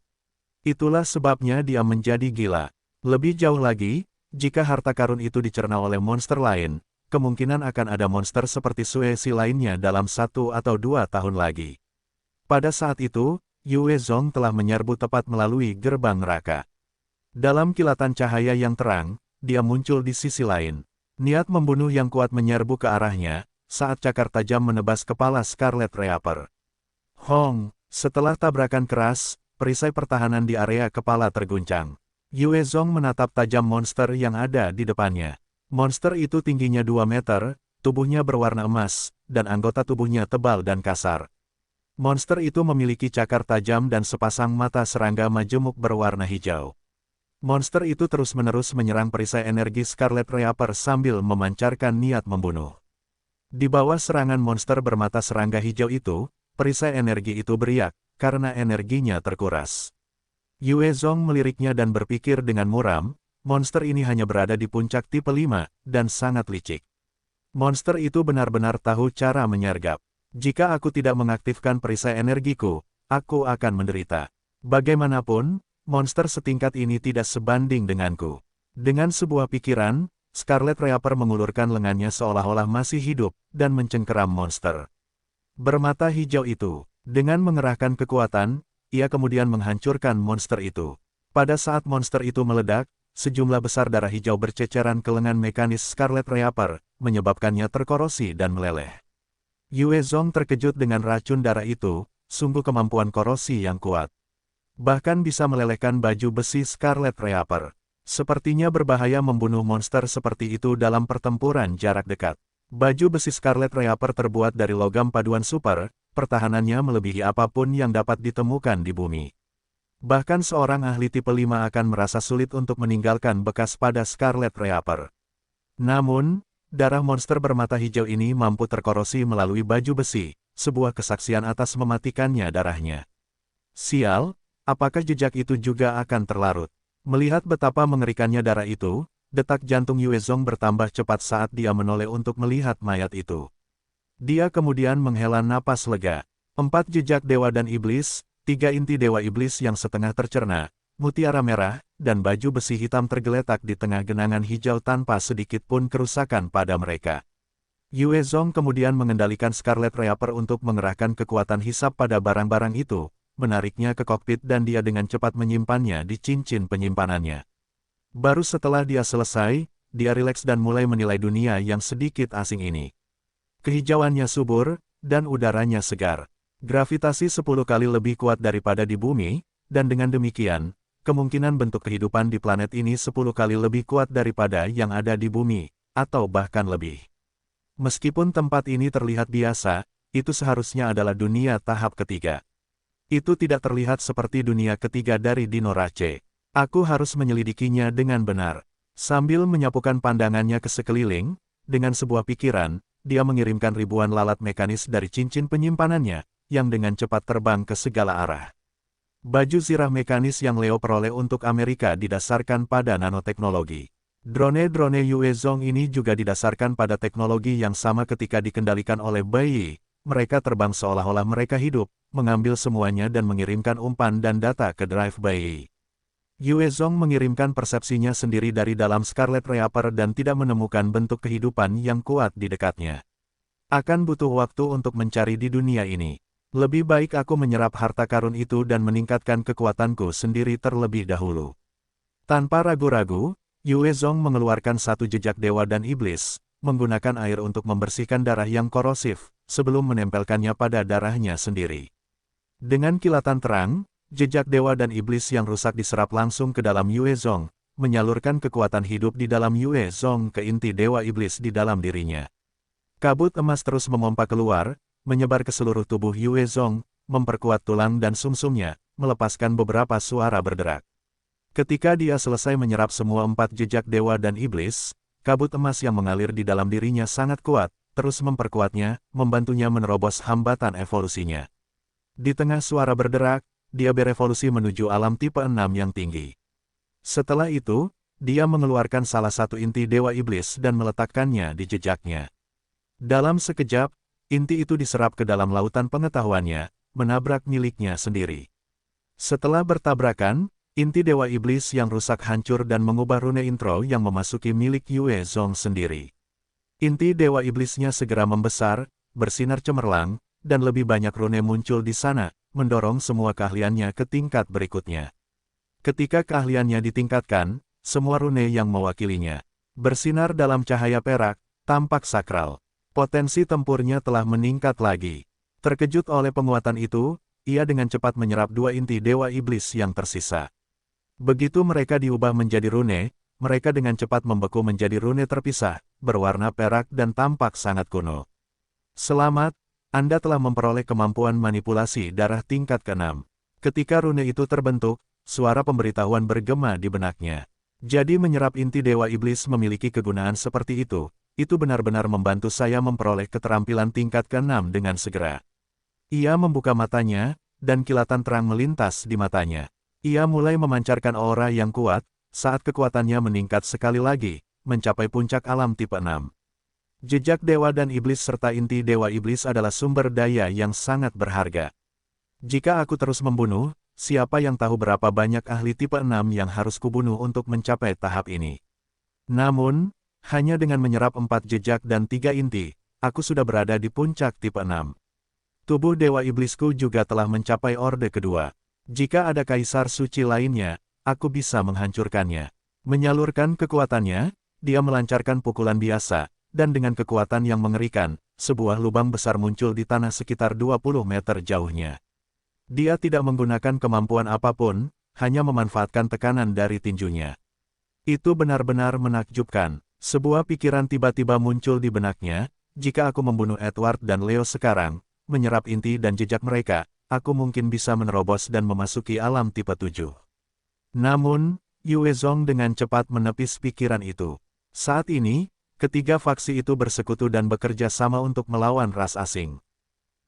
Itulah sebabnya dia menjadi gila. Lebih jauh lagi, jika harta karun itu dicerna oleh monster lain, kemungkinan akan ada monster seperti Suesi lainnya dalam 1 atau 2 tahun lagi. Pada saat itu, Yue Zong telah menyerbu tepat melalui gerbang neraka. Dalam kilatan cahaya yang terang, dia muncul di sisi lain. Niat membunuh yang kuat menyerbu ke arahnya, saat cakar tajam menebas kepala Scarlet Reaper. Hong, setelah tabrakan keras, perisai pertahanan di area kepala terguncang. Yue Zong menatap tajam monster yang ada di depannya. Monster itu tingginya 2 meter, tubuhnya berwarna emas, dan anggota tubuhnya tebal dan kasar. Monster itu memiliki cakar tajam dan sepasang mata serangga majemuk berwarna hijau. Monster itu terus-menerus menyerang perisai energi Scarlet Reaper sambil memancarkan niat membunuh. Di bawah serangan monster bermata serangga hijau itu, perisai energi itu beriak, karena energinya terkuras. Yue Zong meliriknya dan berpikir dengan muram, monster ini hanya berada di puncak tipe 5, dan sangat licik. Monster itu benar-benar tahu cara menyergap. Jika aku tidak mengaktifkan perisai energiku, aku akan menderita. Bagaimanapun, monster setingkat ini tidak sebanding denganku. Dengan sebuah pikiran, Scarlet Reaper mengulurkan lengannya seolah-olah masih hidup, dan mencengkeram monster. Bermata hijau itu, dengan mengerahkan kekuatan, ia kemudian menghancurkan monster itu. Pada saat monster itu meledak, sejumlah besar darah hijau berceceran ke lengan mekanis Scarlet Reaper, menyebabkannya terkorosi dan meleleh. Yue Zong terkejut dengan racun darah itu, sungguh kemampuan korosi yang kuat. Bahkan bisa melelehkan baju besi Scarlet Reaper. Sepertinya berbahaya membunuh monster seperti itu dalam pertempuran jarak dekat. Baju besi Scarlet Reaper terbuat dari logam paduan super, pertahanannya melebihi apapun yang dapat ditemukan di bumi. Bahkan seorang ahli tipe 5 akan merasa sulit untuk meninggalkan bekas pada Scarlet Reaper. Namun, darah monster bermata hijau ini mampu terkorosi melalui baju besi, sebuah kesaksian atas mematikannya darahnya. Sial, apakah jejak itu juga akan terlarut? Melihat betapa mengerikannya darah itu, detak jantung Yue Zong bertambah cepat saat dia menoleh untuk melihat mayat itu. Dia kemudian menghela napas lega. 4 jejak dewa dan iblis, 3 inti dewa iblis yang setengah tercerna, mutiara merah, dan baju besi hitam tergeletak di tengah genangan hijau tanpa sedikit pun kerusakan pada mereka. Yue Zong kemudian mengendalikan Scarlet Reaper untuk mengerahkan kekuatan hisap pada barang-barang itu, menariknya ke kokpit dan dia dengan cepat menyimpannya di cincin penyimpanannya. Baru setelah dia selesai, dia rileks dan mulai menilai dunia yang sedikit asing ini. Kehijauannya subur, dan udaranya segar. Gravitasi 10 kali lebih kuat daripada di bumi, dan dengan demikian, kemungkinan bentuk kehidupan di planet ini 10 kali lebih kuat daripada yang ada di bumi, atau bahkan lebih. Meskipun tempat ini terlihat biasa, itu seharusnya adalah dunia tahap ketiga. Itu tidak terlihat seperti dunia ketiga dari Dino Rache. Aku harus menyelidikinya dengan benar. Sambil menyapukan pandangannya ke sekeliling, dengan sebuah pikiran, dia mengirimkan ribuan lalat mekanis dari cincin penyimpanannya, yang dengan cepat terbang ke segala arah. Baju zirah mekanis yang Leo peroleh untuk Amerika didasarkan pada nanoteknologi. Drone-drone Yue Zong ini juga didasarkan pada teknologi yang sama ketika dikendalikan oleh Bai Yi. Mereka terbang seolah-olah mereka hidup, mengambil semuanya dan mengirimkan umpan dan data ke drive Bai Yi. Yue Zong mengirimkan persepsinya sendiri dari dalam Scarlet Reaper dan tidak menemukan bentuk kehidupan yang kuat di dekatnya. Akan butuh waktu untuk mencari di dunia ini. Lebih baik aku menyerap harta karun itu dan meningkatkan kekuatanku sendiri terlebih dahulu. Tanpa ragu-ragu, Yue Zong mengeluarkan 1 jejak dewa dan iblis, menggunakan air untuk membersihkan darah yang korosif, sebelum menempelkannya pada darahnya sendiri. Dengan kilatan terang, jejak dewa dan iblis yang rusak diserap langsung ke dalam Yue Zong, menyalurkan kekuatan hidup di dalam Yue Zong ke inti dewa iblis di dalam dirinya. Kabut emas terus memompa keluar, menyebar ke seluruh tubuh Yue Zong, memperkuat tulang dan sumsumnya, melepaskan beberapa suara berderak. Ketika dia selesai menyerap semua 4 jejak dewa dan iblis, kabut emas yang mengalir di dalam dirinya sangat kuat, terus memperkuatnya, membantunya menerobos hambatan evolusinya. Di tengah suara berderak, dia berevolusi menuju alam tipe 6 yang tinggi. Setelah itu, dia mengeluarkan salah satu inti dewa iblis dan meletakkannya di jejaknya. Dalam sekejap, inti itu diserap ke dalam lautan pengetahuannya, menabrak miliknya sendiri. Setelah bertabrakan, inti dewa iblis yang rusak hancur dan mengubah rune intro yang memasuki milik Yue Zong sendiri. Inti dewa iblisnya segera membesar, bersinar cemerlang, dan lebih banyak rune muncul di sana, mendorong semua keahliannya ke tingkat berikutnya. Ketika keahliannya ditingkatkan, semua rune yang mewakilinya bersinar dalam cahaya perak, tampak sakral. Potensi tempurnya telah meningkat lagi. Terkejut oleh penguatan itu, ia dengan cepat menyerap 2 inti dewa iblis yang tersisa. Begitu mereka diubah menjadi rune, mereka dengan cepat membeku menjadi rune terpisah, berwarna perak dan tampak sangat kuno. Selamat, Anda telah memperoleh kemampuan manipulasi darah tingkat ke-6. Ketika rune itu terbentuk, suara pemberitahuan bergema di benaknya. Jadi menyerap inti dewa iblis memiliki kegunaan seperti itu benar-benar membantu saya memperoleh keterampilan tingkat ke-6 dengan segera. Ia membuka matanya, dan kilatan terang melintas di matanya. Ia mulai memancarkan aura yang kuat, saat kekuatannya meningkat sekali lagi, mencapai puncak alam tipe 6. Jejak dewa dan iblis serta inti dewa iblis adalah sumber daya yang sangat berharga. Jika aku terus membunuh, siapa yang tahu berapa banyak ahli tipe 6 yang harus kubunuh untuk mencapai tahap ini. Namun, hanya dengan menyerap 4 jejak dan 3 inti, aku sudah berada di puncak tipe 6. Tubuh Dewa Iblisku juga telah mencapai orde kedua. Jika ada kaisar suci lainnya, aku bisa menghancurkannya. Menyalurkan kekuatannya, dia melancarkan pukulan biasa, dan dengan kekuatan yang mengerikan, sebuah lubang besar muncul di tanah sekitar 20 meter jauhnya. Dia tidak menggunakan kemampuan apapun, hanya memanfaatkan tekanan dari tinjunya. Itu benar-benar menakjubkan. Sebuah pikiran tiba-tiba muncul di benaknya, jika aku membunuh Edward dan Leo sekarang, menyerap inti dan jejak mereka, aku mungkin bisa menerobos dan memasuki alam tipe 7. Namun, Yue Zong dengan cepat menepis pikiran itu. Saat ini, ketiga faksi itu bersekutu dan bekerja sama untuk melawan ras asing.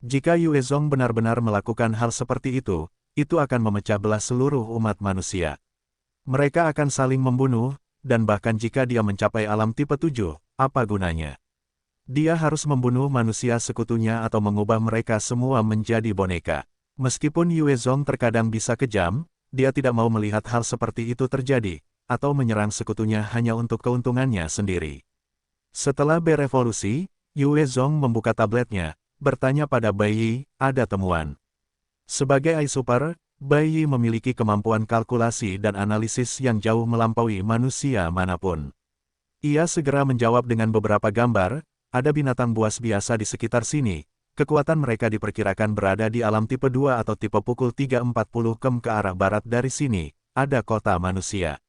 Jika Yue Zong benar-benar melakukan hal seperti itu akan memecah belah seluruh umat manusia. Mereka akan saling membunuh, dan bahkan jika dia mencapai alam tipe 7, apa gunanya? Dia harus membunuh manusia sekutunya atau mengubah mereka semua menjadi boneka. Meskipun Yue Zong terkadang bisa kejam, dia tidak mau melihat hal seperti itu terjadi, atau menyerang sekutunya hanya untuk keuntungannya sendiri. Setelah berevolusi, Yue Zong membuka tabletnya, bertanya pada Bai Yi, ada temuan. Sebagai AI Super, Bai Yi memiliki kemampuan kalkulasi dan analisis yang jauh melampaui manusia manapun. Ia segera menjawab dengan beberapa gambar. Ada binatang buas biasa di sekitar sini, kekuatan mereka diperkirakan berada di alam tipe 2 atau tipe pukul 3.40 km ke arah barat dari sini, ada kota manusia.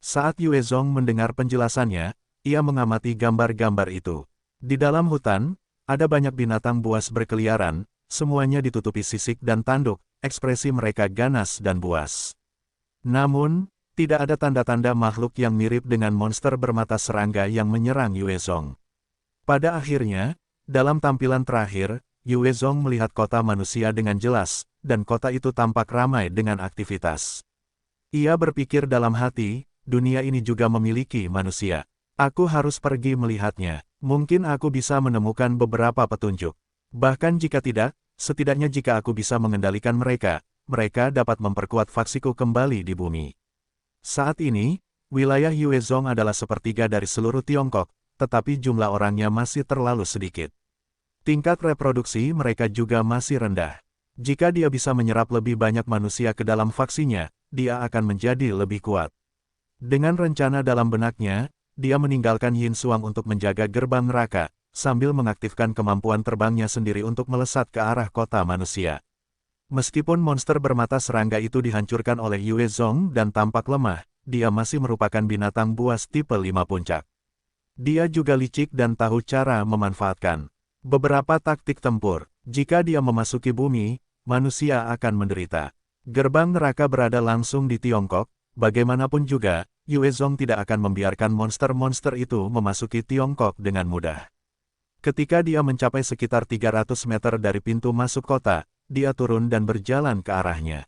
Saat Yue Zong mendengar penjelasannya, ia mengamati gambar-gambar itu. Di dalam hutan, ada banyak binatang buas berkeliaran, semuanya ditutupi sisik dan tanduk, ekspresi mereka ganas dan buas. Namun, tidak ada tanda-tanda makhluk yang mirip dengan monster bermata serangga yang menyerang Yue Zong. Pada akhirnya, dalam tampilan terakhir, Yue Zong melihat kota manusia dengan jelas, dan kota itu tampak ramai dengan aktivitas. Ia berpikir dalam hati, dunia ini juga memiliki manusia. Aku harus pergi melihatnya, mungkin aku bisa menemukan beberapa petunjuk. Bahkan jika tidak, setidaknya jika aku bisa mengendalikan mereka, mereka dapat memperkuat faksiku kembali di bumi. Saat ini, wilayah Yue Zong adalah sepertiga dari seluruh Tiongkok, tetapi jumlah orangnya masih terlalu sedikit. Tingkat reproduksi mereka juga masih rendah. Jika dia bisa menyerap lebih banyak manusia ke dalam faksinya, dia akan menjadi lebih kuat. Dengan rencana dalam benaknya, dia meninggalkan Yin Xuang untuk menjaga gerbang neraka, sambil mengaktifkan kemampuan terbangnya sendiri untuk melesat ke arah kota manusia. Meskipun monster bermata serangga itu dihancurkan oleh Yue Zong dan tampak lemah, dia masih merupakan binatang buas tipe 5 puncak. Dia juga licik dan tahu cara memanfaatkan beberapa taktik tempur. Jika dia memasuki bumi, manusia akan menderita. Gerbang neraka berada langsung di Tiongkok, bagaimanapun juga, Yue Zong tidak akan membiarkan monster-monster itu memasuki Tiongkok dengan mudah. Ketika dia mencapai sekitar 300 meter dari pintu masuk kota, dia turun dan berjalan ke arahnya.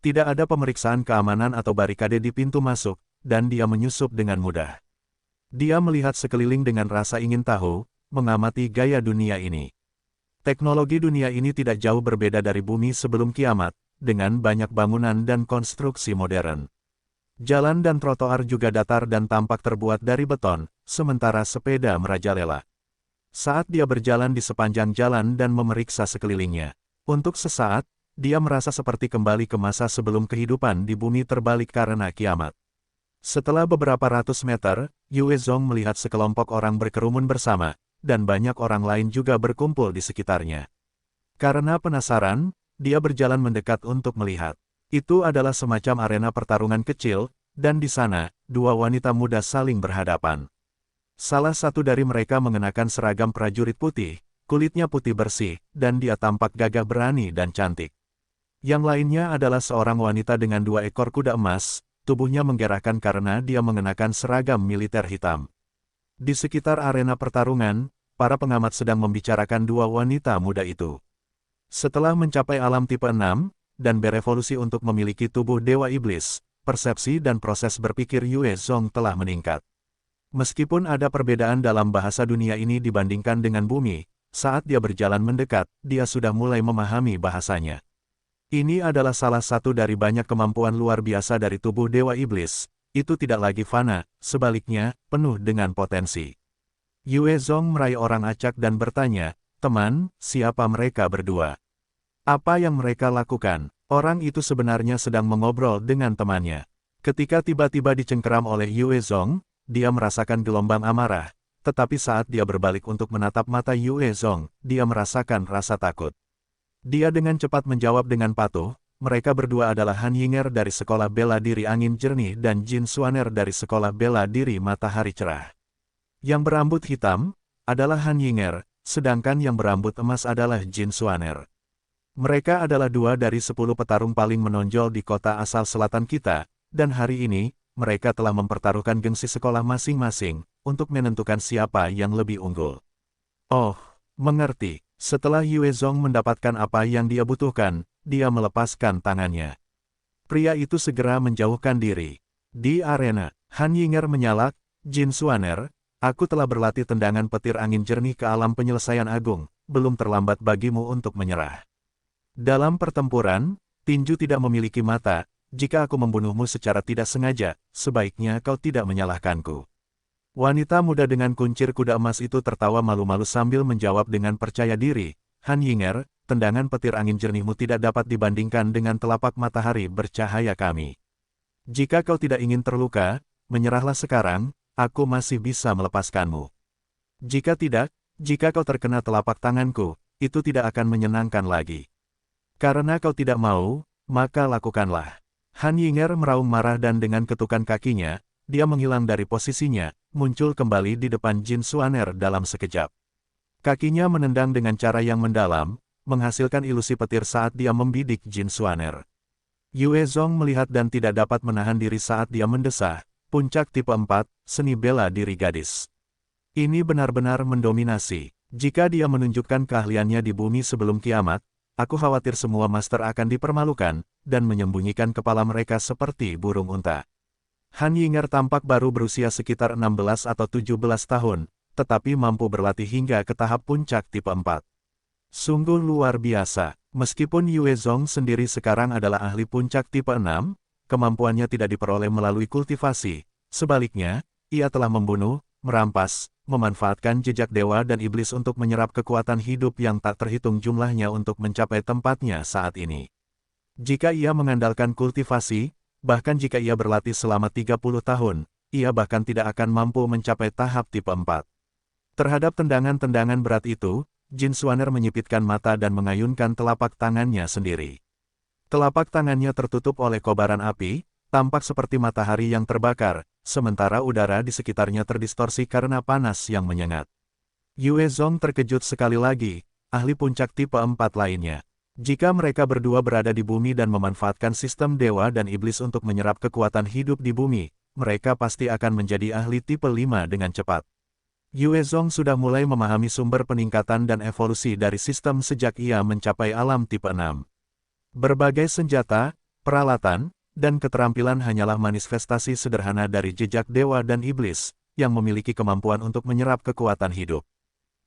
Tidak ada pemeriksaan keamanan atau barikade di pintu masuk, dan dia menyusup dengan mudah. Dia melihat sekeliling dengan rasa ingin tahu, mengamati gaya dunia ini. Teknologi dunia ini tidak jauh berbeda dari bumi sebelum kiamat, dengan banyak bangunan dan konstruksi modern. Jalan dan trotoar juga datar dan tampak terbuat dari beton, sementara sepeda merajalela. Saat dia berjalan di sepanjang jalan dan memeriksa sekelilingnya, untuk sesaat, dia merasa seperti kembali ke masa sebelum kehidupan di bumi terbalik karena kiamat. Setelah beberapa ratus meter, Yue Zong melihat sekelompok orang berkerumun bersama, dan banyak orang lain juga berkumpul di sekitarnya. Karena penasaran, dia berjalan mendekat untuk melihat. Itu adalah semacam arena pertarungan kecil, dan di sana, dua wanita muda saling berhadapan. Salah satu dari mereka mengenakan seragam prajurit putih, kulitnya putih bersih, dan dia tampak gagah berani dan cantik. Yang lainnya adalah seorang wanita dengan 2 ekor kuda emas, tubuhnya menggerakkan karena dia mengenakan seragam militer hitam. Di sekitar arena pertarungan, para pengamat sedang membicarakan dua wanita muda itu. Setelah mencapai alam tipe 6, dan berevolusi untuk memiliki tubuh Dewa Iblis, persepsi dan proses berpikir Yue Zong telah meningkat. Meskipun ada perbedaan dalam bahasa dunia ini dibandingkan dengan bumi, saat dia berjalan mendekat, dia sudah mulai memahami bahasanya. Ini adalah salah satu dari banyak kemampuan luar biasa dari tubuh Dewa Iblis. Itu tidak lagi fana, sebaliknya, penuh dengan potensi. Yue Zong meraih orang acak dan bertanya, "Teman, siapa mereka berdua? Apa yang mereka lakukan?" Orang itu sebenarnya sedang mengobrol dengan temannya. Ketika tiba-tiba dicengkeram oleh Yue Zong, dia merasakan gelombang amarah. Tetapi saat dia berbalik untuk menatap mata Yue Zong, dia merasakan rasa takut. Dia dengan cepat menjawab dengan patuh, mereka berdua adalah Han Yinger dari Sekolah Bela Diri Angin Jernih dan Jin Xuaner dari Sekolah Bela Diri Matahari Cerah. Yang berambut hitam adalah Han Yinger, sedangkan yang berambut emas adalah Jin Xuaner. Mereka adalah 2 dari 10 petarung paling menonjol di kota asal selatan kita, dan hari ini, mereka telah mempertaruhkan gengsi sekolah masing-masing, untuk menentukan siapa yang lebih unggul. Oh, mengerti. Setelah Yue Zong mendapatkan apa yang dia butuhkan, dia melepaskan tangannya. Pria itu segera menjauhkan diri. Di arena, Han Yinger menyalak, "Jin Xuaner, aku telah berlatih tendangan petir angin jernih ke alam penyelesaian agung, belum terlambat bagimu untuk menyerah. Dalam pertempuran, tinju tidak memiliki mata, jika aku membunuhmu secara tidak sengaja, sebaiknya kau tidak menyalahkanku." Wanita muda dengan kuncir kuda emas itu tertawa malu-malu sambil menjawab dengan percaya diri, "Han Yinger, tendangan petir angin jernihmu tidak dapat dibandingkan dengan telapak matahari bercahaya kami. Jika kau tidak ingin terluka, menyerahlah sekarang, aku masih bisa melepaskanmu. Jika tidak, jika kau terkena telapak tanganku, itu tidak akan menyenangkan lagi. Karena kau tidak mau, maka lakukanlah." Han Yinger meraung marah dan dengan ketukan kakinya, dia menghilang dari posisinya, muncul kembali di depan Jin Xuaner dalam sekejap. Kakinya menendang dengan cara yang mendalam, menghasilkan ilusi petir saat dia membidik Jin Xuaner. Yue Zong melihat dan tidak dapat menahan diri saat dia mendesah, "Puncak tipe 4, seni bela diri gadis. Ini benar-benar mendominasi. Jika dia menunjukkan keahliannya di bumi sebelum kiamat, aku khawatir semua master akan dipermalukan, dan menyembunyikan kepala mereka seperti burung unta." Han Yinger tampak baru berusia sekitar 16 atau 17 tahun, tetapi mampu berlatih hingga ke tahap puncak tipe 4. Sungguh luar biasa. Meskipun Yue Zong sendiri sekarang adalah ahli puncak tipe 6, kemampuannya tidak diperoleh melalui kultivasi. Sebaliknya, ia telah membunuh, merampas, memanfaatkan jejak dewa dan iblis untuk menyerap kekuatan hidup yang tak terhitung jumlahnya untuk mencapai tempatnya saat ini. Jika ia mengandalkan kultivasi, bahkan jika ia berlatih selama 30 tahun, ia bahkan tidak akan mampu mencapai tahap tipe 4. Terhadap tendangan-tendangan berat itu, Jin Xuaner menyipitkan mata dan mengayunkan telapak tangannya sendiri. Telapak tangannya tertutup oleh kobaran api, tampak seperti matahari yang terbakar, sementara udara di sekitarnya terdistorsi karena panas yang menyengat. Yue Zong terkejut sekali lagi, ahli puncak tipe 4 lainnya. Jika mereka berdua berada di bumi dan memanfaatkan sistem dewa dan iblis untuk menyerap kekuatan hidup di bumi, mereka pasti akan menjadi ahli tipe 5 dengan cepat. Yue Zong sudah mulai memahami sumber peningkatan dan evolusi dari sistem sejak ia mencapai alam tipe 6. Berbagai senjata, peralatan, dan keterampilan hanyalah manifestasi sederhana dari jejak dewa dan iblis, yang memiliki kemampuan untuk menyerap kekuatan hidup.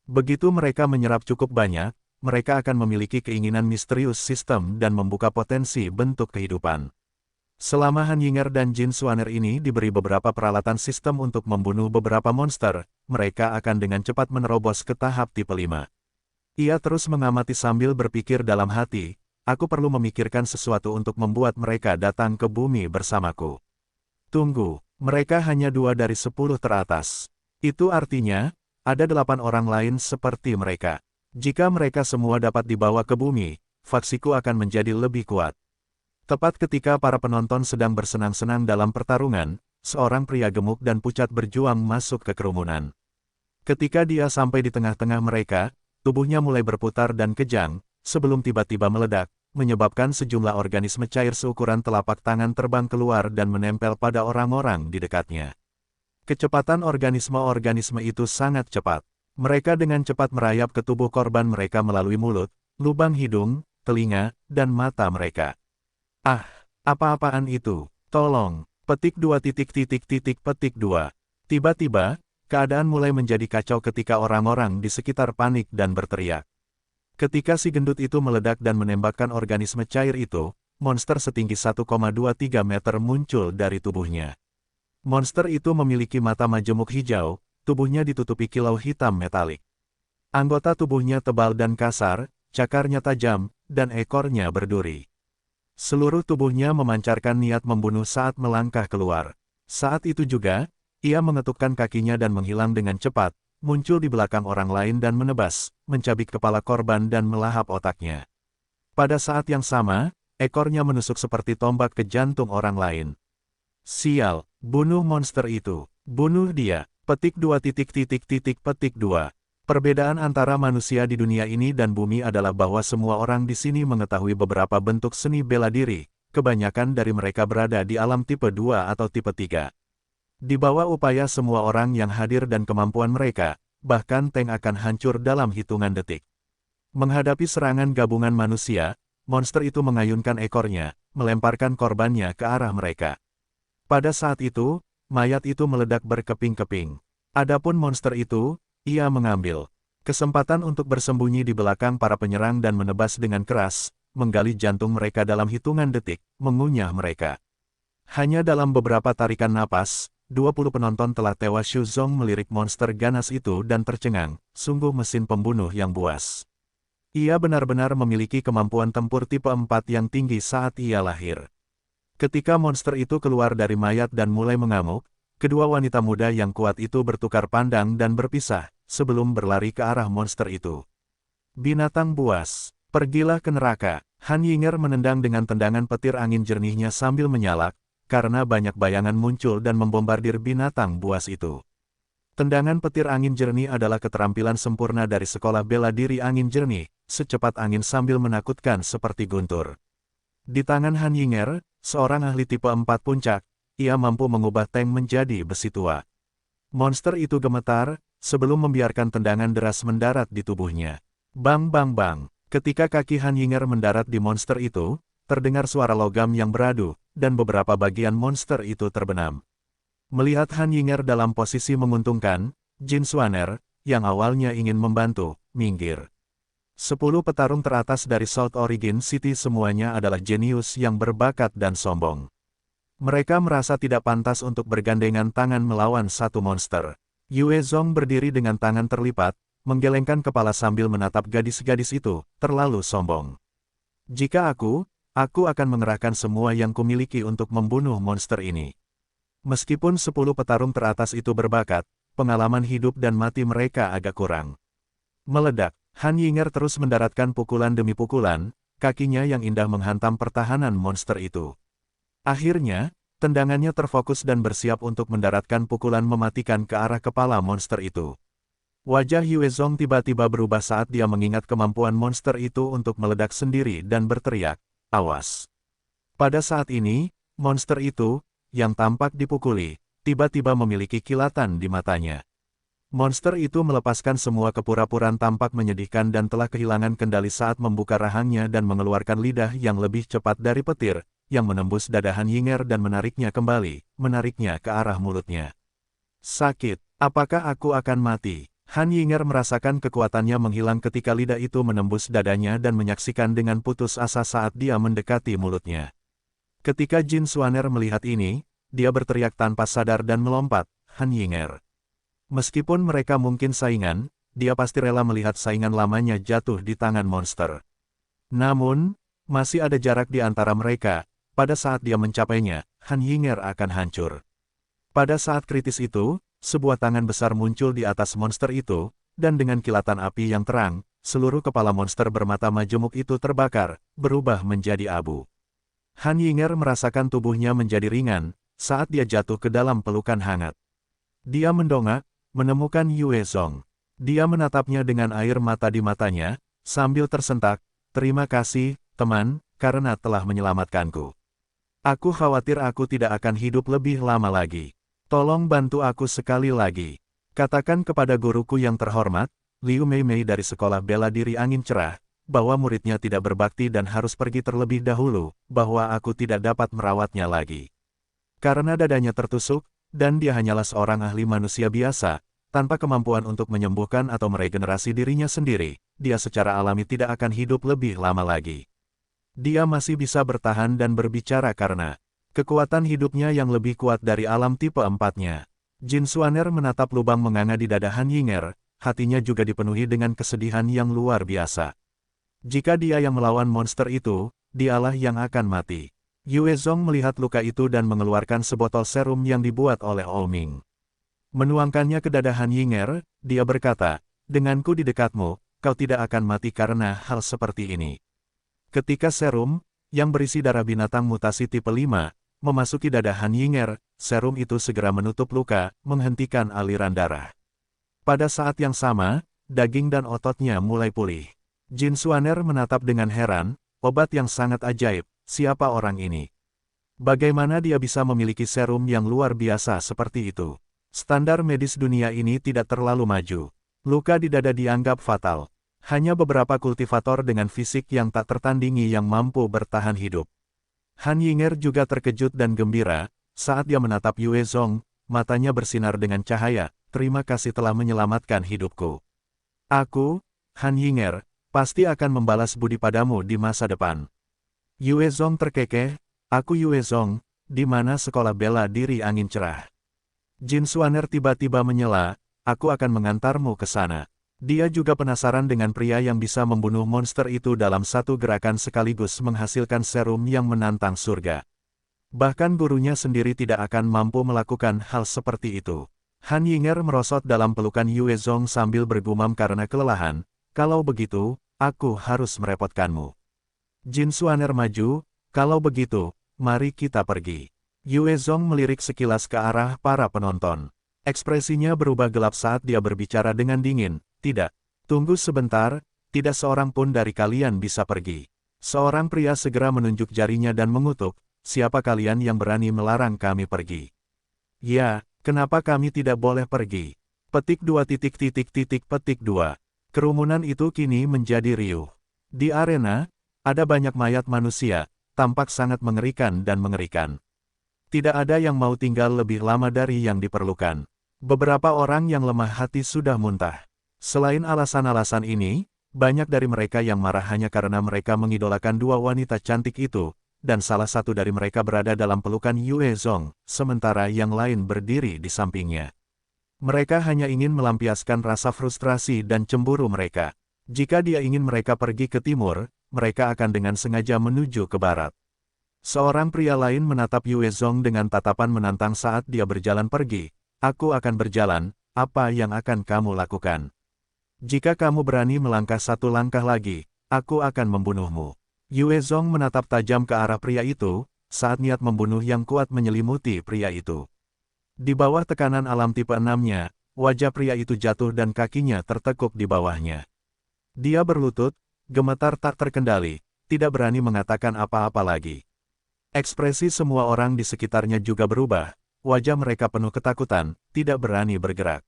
Begitu mereka menyerap cukup banyak, mereka akan memiliki keinginan misterius sistem dan membuka potensi bentuk kehidupan. Selama Han Yinger dan Jin Xuaner ini diberi beberapa peralatan sistem untuk membunuh beberapa monster, mereka akan dengan cepat menerobos ke tahap tipe 5. Ia terus mengamati sambil berpikir dalam hati, aku perlu memikirkan sesuatu untuk membuat mereka datang ke bumi bersamaku. Tunggu, mereka hanya 2 dari 10 teratas. Itu artinya, ada 8 orang lain seperti mereka. Jika mereka semua dapat dibawa ke bumi, faksiku akan menjadi lebih kuat. Tepat ketika para penonton sedang bersenang-senang dalam pertarungan, seorang pria gemuk dan pucat berjuang masuk ke kerumunan. Ketika dia sampai di tengah-tengah mereka, tubuhnya mulai berputar dan kejang, sebelum tiba-tiba meledak, menyebabkan sejumlah organisme cair seukuran telapak tangan terbang keluar dan menempel pada orang-orang di dekatnya. Kecepatan organisme-organisme itu sangat cepat. Mereka dengan cepat merayap ke tubuh korban mereka melalui mulut, lubang hidung, telinga, dan mata mereka. Ah, apa-apaan itu? Tolong, petik 2 petik 2. Tiba-tiba, keadaan mulai menjadi kacau ketika orang-orang di sekitar panik dan berteriak. Ketika si gendut itu meledak dan menembakkan organisme cair itu, monster setinggi 1,23 meter muncul dari tubuhnya. Monster itu memiliki mata majemuk hijau, tubuhnya ditutupi kilau hitam metalik. Anggota tubuhnya tebal dan kasar, cakarnya tajam, dan ekornya berduri. Seluruh tubuhnya memancarkan niat membunuh saat melangkah keluar. Saat itu juga, ia mengetukkan kakinya dan menghilang dengan cepat, muncul di belakang orang lain dan menebas, mencabik kepala korban dan melahap otaknya. Pada saat yang sama, ekornya menusuk seperti tombak ke jantung orang lain. Sial, bunuh monster itu, bunuh dia, petik 2. Petik 2. Perbedaan antara manusia di dunia ini dan bumi adalah bahwa semua orang di sini mengetahui beberapa bentuk seni bela diri, kebanyakan dari mereka berada di alam tipe 2 atau tipe 3. Di bawah upaya semua orang yang hadir dan kemampuan mereka, bahkan tank akan hancur dalam hitungan detik. Menghadapi serangan gabungan manusia, monster itu mengayunkan ekornya, melemparkan korbannya ke arah mereka. Pada saat itu, mayat itu meledak berkeping-keping. Adapun monster itu, ia mengambil kesempatan untuk bersembunyi di belakang para penyerang dan menebas dengan keras, menggali jantung mereka dalam hitungan detik, mengunyah mereka. Hanya dalam beberapa tarikan napas, 20 penonton telah tewas. Xu Zong melirik monster ganas itu dan tercengang, sungguh mesin pembunuh yang buas. Ia benar-benar memiliki kemampuan tempur tipe 4 yang tinggi saat ia lahir. Ketika monster itu keluar dari mayat dan mulai mengamuk, kedua wanita muda yang kuat itu bertukar pandang dan berpisah, sebelum berlari ke arah monster itu. Binatang buas, pergilah ke neraka. Han Yinger menendang dengan tendangan petir angin jernihnya sambil menyalak, karena banyak bayangan muncul dan membombardir binatang buas itu. Tendangan petir angin jernih adalah keterampilan sempurna dari sekolah bela diri angin jernih, secepat angin sambil menakutkan seperti guntur. Di tangan Han Yinger, seorang ahli tipe 4 puncak, ia mampu mengubah tank menjadi besi tua. Monster itu gemetar, sebelum membiarkan tendangan deras mendarat di tubuhnya. Bang bang bang, ketika kaki Han Yinger mendarat di monster itu, terdengar suara logam yang beradu, dan beberapa bagian monster itu terbenam. Melihat Han Yinger dalam posisi menguntungkan, Jin Xuaner, yang awalnya ingin membantu, minggir. 10 petarung teratas dari South Origin City semuanya adalah jenius yang berbakat dan sombong. Mereka merasa tidak pantas untuk bergandengan tangan melawan satu monster. Yue Zong berdiri dengan tangan terlipat, menggelengkan kepala sambil menatap gadis-gadis itu, terlalu sombong. Jika aku akan mengerahkan semua yang kumiliki untuk membunuh monster ini. Meskipun 10 petarung teratas itu berbakat, pengalaman hidup dan mati mereka agak kurang. Meledak, Han Yinger terus mendaratkan pukulan demi pukulan, kakinya yang indah menghantam pertahanan monster itu. Akhirnya, tendangannya terfokus dan bersiap untuk mendaratkan pukulan mematikan ke arah kepala monster itu. Wajah Yue Zong tiba-tiba berubah saat dia mengingat kemampuan monster itu untuk meledak sendiri dan berteriak, "Awas!" Pada saat ini, monster itu, yang tampak dipukuli, tiba-tiba memiliki kilatan di matanya. Monster itu melepaskan semua kepura-puraan tampak menyedihkan dan telah kehilangan kendali saat membuka rahangnya dan mengeluarkan lidah yang lebih cepat dari petir, yang menembus dada Han Yinger dan menariknya kembali, menariknya ke arah mulutnya. Sakit, apakah aku akan mati? Han Yinger merasakan kekuatannya menghilang ketika lidah itu menembus dadanya dan menyaksikan dengan putus asa saat dia mendekati mulutnya. Ketika Jin Xuaner melihat ini, dia berteriak tanpa sadar dan melompat, Han Yinger. Meskipun mereka mungkin saingan, dia pasti rela melihat saingan lamanya jatuh di tangan monster. Namun, masih ada jarak di antara mereka, pada saat dia mencapainya, Han Yinger akan hancur. Pada saat kritis itu, sebuah tangan besar muncul di atas monster itu, dan dengan kilatan api yang terang, seluruh kepala monster bermata majemuk itu terbakar, berubah menjadi abu. Han Yinger merasakan tubuhnya menjadi ringan, saat dia jatuh ke dalam pelukan hangat. Dia mendongak, menemukan Yue Zong. Dia menatapnya dengan air mata di matanya, sambil tersentak, "Terima kasih, teman, karena telah menyelamatkanku. Aku khawatir aku tidak akan hidup lebih lama lagi. Tolong bantu aku sekali lagi. Katakan kepada guruku yang terhormat, Liu Meimei dari Sekolah Bela Diri Angin Cerah, bahwa muridnya tidak berbakti dan harus pergi terlebih dahulu, bahwa aku tidak dapat merawatnya lagi. Karena dadanya tertusuk, dan dia hanyalah seorang ahli manusia biasa, tanpa kemampuan untuk menyembuhkan atau meregenerasi dirinya sendiri, dia secara alami tidak akan hidup lebih lama lagi. Dia masih bisa bertahan dan berbicara karena kekuatan hidupnya yang lebih kuat dari alam tipe 4-nya. Jin Xuaner menatap lubang menganga di dada Han Yinger, hatinya juga dipenuhi dengan kesedihan yang luar biasa. Jika dia yang melawan monster itu, dialah yang akan mati. Yue Zong melihat luka itu dan mengeluarkan sebotol serum yang dibuat oleh Olming. Menuangkannya ke dada Han Yinger, dia berkata, denganku di dekatmu, kau tidak akan mati karena hal seperti ini. Ketika serum, yang berisi darah binatang mutasi tipe 5, memasuki dada Han Yinger, serum itu segera menutup luka, menghentikan aliran darah. Pada saat yang sama, daging dan ototnya mulai pulih. Jin Xuaner menatap dengan heran, obat yang sangat ajaib, siapa orang ini? Bagaimana dia bisa memiliki serum yang luar biasa seperti itu? Standar medis dunia ini tidak terlalu maju. Luka di dada dianggap fatal. Hanya beberapa kultivator dengan fisik yang tak tertandingi yang mampu bertahan hidup. Han Yinger juga terkejut dan gembira, saat dia menatap Yue Zong, matanya bersinar dengan cahaya, terima kasih telah menyelamatkan hidupku. Aku, Han Yinger, pasti akan membalas budi padamu di masa depan. Yue Zong terkekeh, aku Yue Zong, di mana sekolah bela diri angin cerah. Jin Xuaner tiba-tiba menyela, aku akan mengantarmu ke sana. Dia juga penasaran dengan pria yang bisa membunuh monster itu dalam satu gerakan sekaligus menghasilkan serum yang menantang surga. Bahkan gurunya sendiri tidak akan mampu melakukan hal seperti itu. Han Yinger merosot dalam pelukan Yue Zong sambil bergumam karena kelelahan, kalau begitu, aku harus merepotkanmu. Jin Xuaner maju, kalau begitu, mari kita pergi. Yue Zong melirik sekilas ke arah para penonton. Ekspresinya berubah gelap saat dia berbicara dengan dingin, tidak. Tunggu sebentar, tidak seorang pun dari kalian bisa pergi. Seorang pria segera menunjuk jarinya dan mengutuk, siapa kalian yang berani melarang kami pergi? Ya, kenapa kami tidak boleh pergi? Petik 2 petik 2. Kerumunan itu kini menjadi riuh. Di arena, ada banyak mayat manusia, tampak sangat mengerikan dan mengerikan. Tidak ada yang mau tinggal lebih lama dari yang diperlukan. Beberapa orang yang lemah hati sudah muntah. Selain alasan-alasan ini, banyak dari mereka yang marah hanya karena mereka mengidolakan dua wanita cantik itu, dan salah satu dari mereka berada dalam pelukan Yue Zong, sementara yang lain berdiri di sampingnya. Mereka hanya ingin melampiaskan rasa frustrasi dan cemburu mereka. Jika dia ingin mereka pergi ke timur, mereka akan dengan sengaja menuju ke barat. Seorang pria lain menatap Yue Zong dengan tatapan menantang saat dia berjalan pergi. Aku akan berjalan, apa yang akan kamu lakukan? Jika kamu berani melangkah satu langkah lagi, aku akan membunuhmu. Yue Zong menatap tajam ke arah pria itu, saat niat membunuh yang kuat menyelimuti pria itu. Di bawah tekanan alam tipe 6-nya, wajah pria itu jatuh dan kakinya tertekuk di bawahnya. Dia berlutut, gemetar tak terkendali, tidak berani mengatakan apa-apa lagi. Ekspresi semua orang di sekitarnya juga berubah, wajah mereka penuh ketakutan, tidak berani bergerak.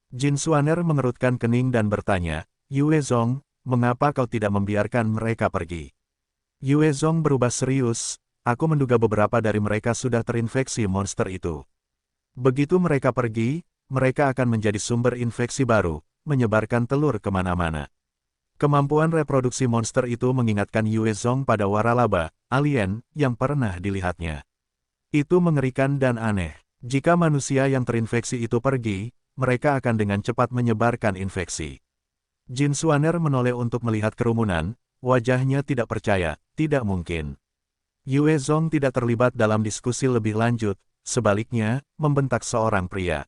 Jin Xuaner mengerutkan kening dan bertanya, Yue Zong, mengapa kau tidak membiarkan mereka pergi? Yue Zong berubah serius, aku menduga beberapa dari mereka sudah terinfeksi monster itu. Begitu mereka pergi, mereka akan menjadi sumber infeksi baru, menyebarkan telur kemana-mana. Kemampuan reproduksi monster itu mengingatkan Yue Zong pada waralaba, alien, yang pernah dilihatnya. Itu mengerikan dan aneh. Jika manusia yang terinfeksi itu pergi, mereka akan dengan cepat menyebarkan infeksi. Jin Xuaner menoleh untuk melihat kerumunan, wajahnya tidak percaya, tidak mungkin. Yue Zong tidak terlibat dalam diskusi lebih lanjut, sebaliknya, membentak seorang pria.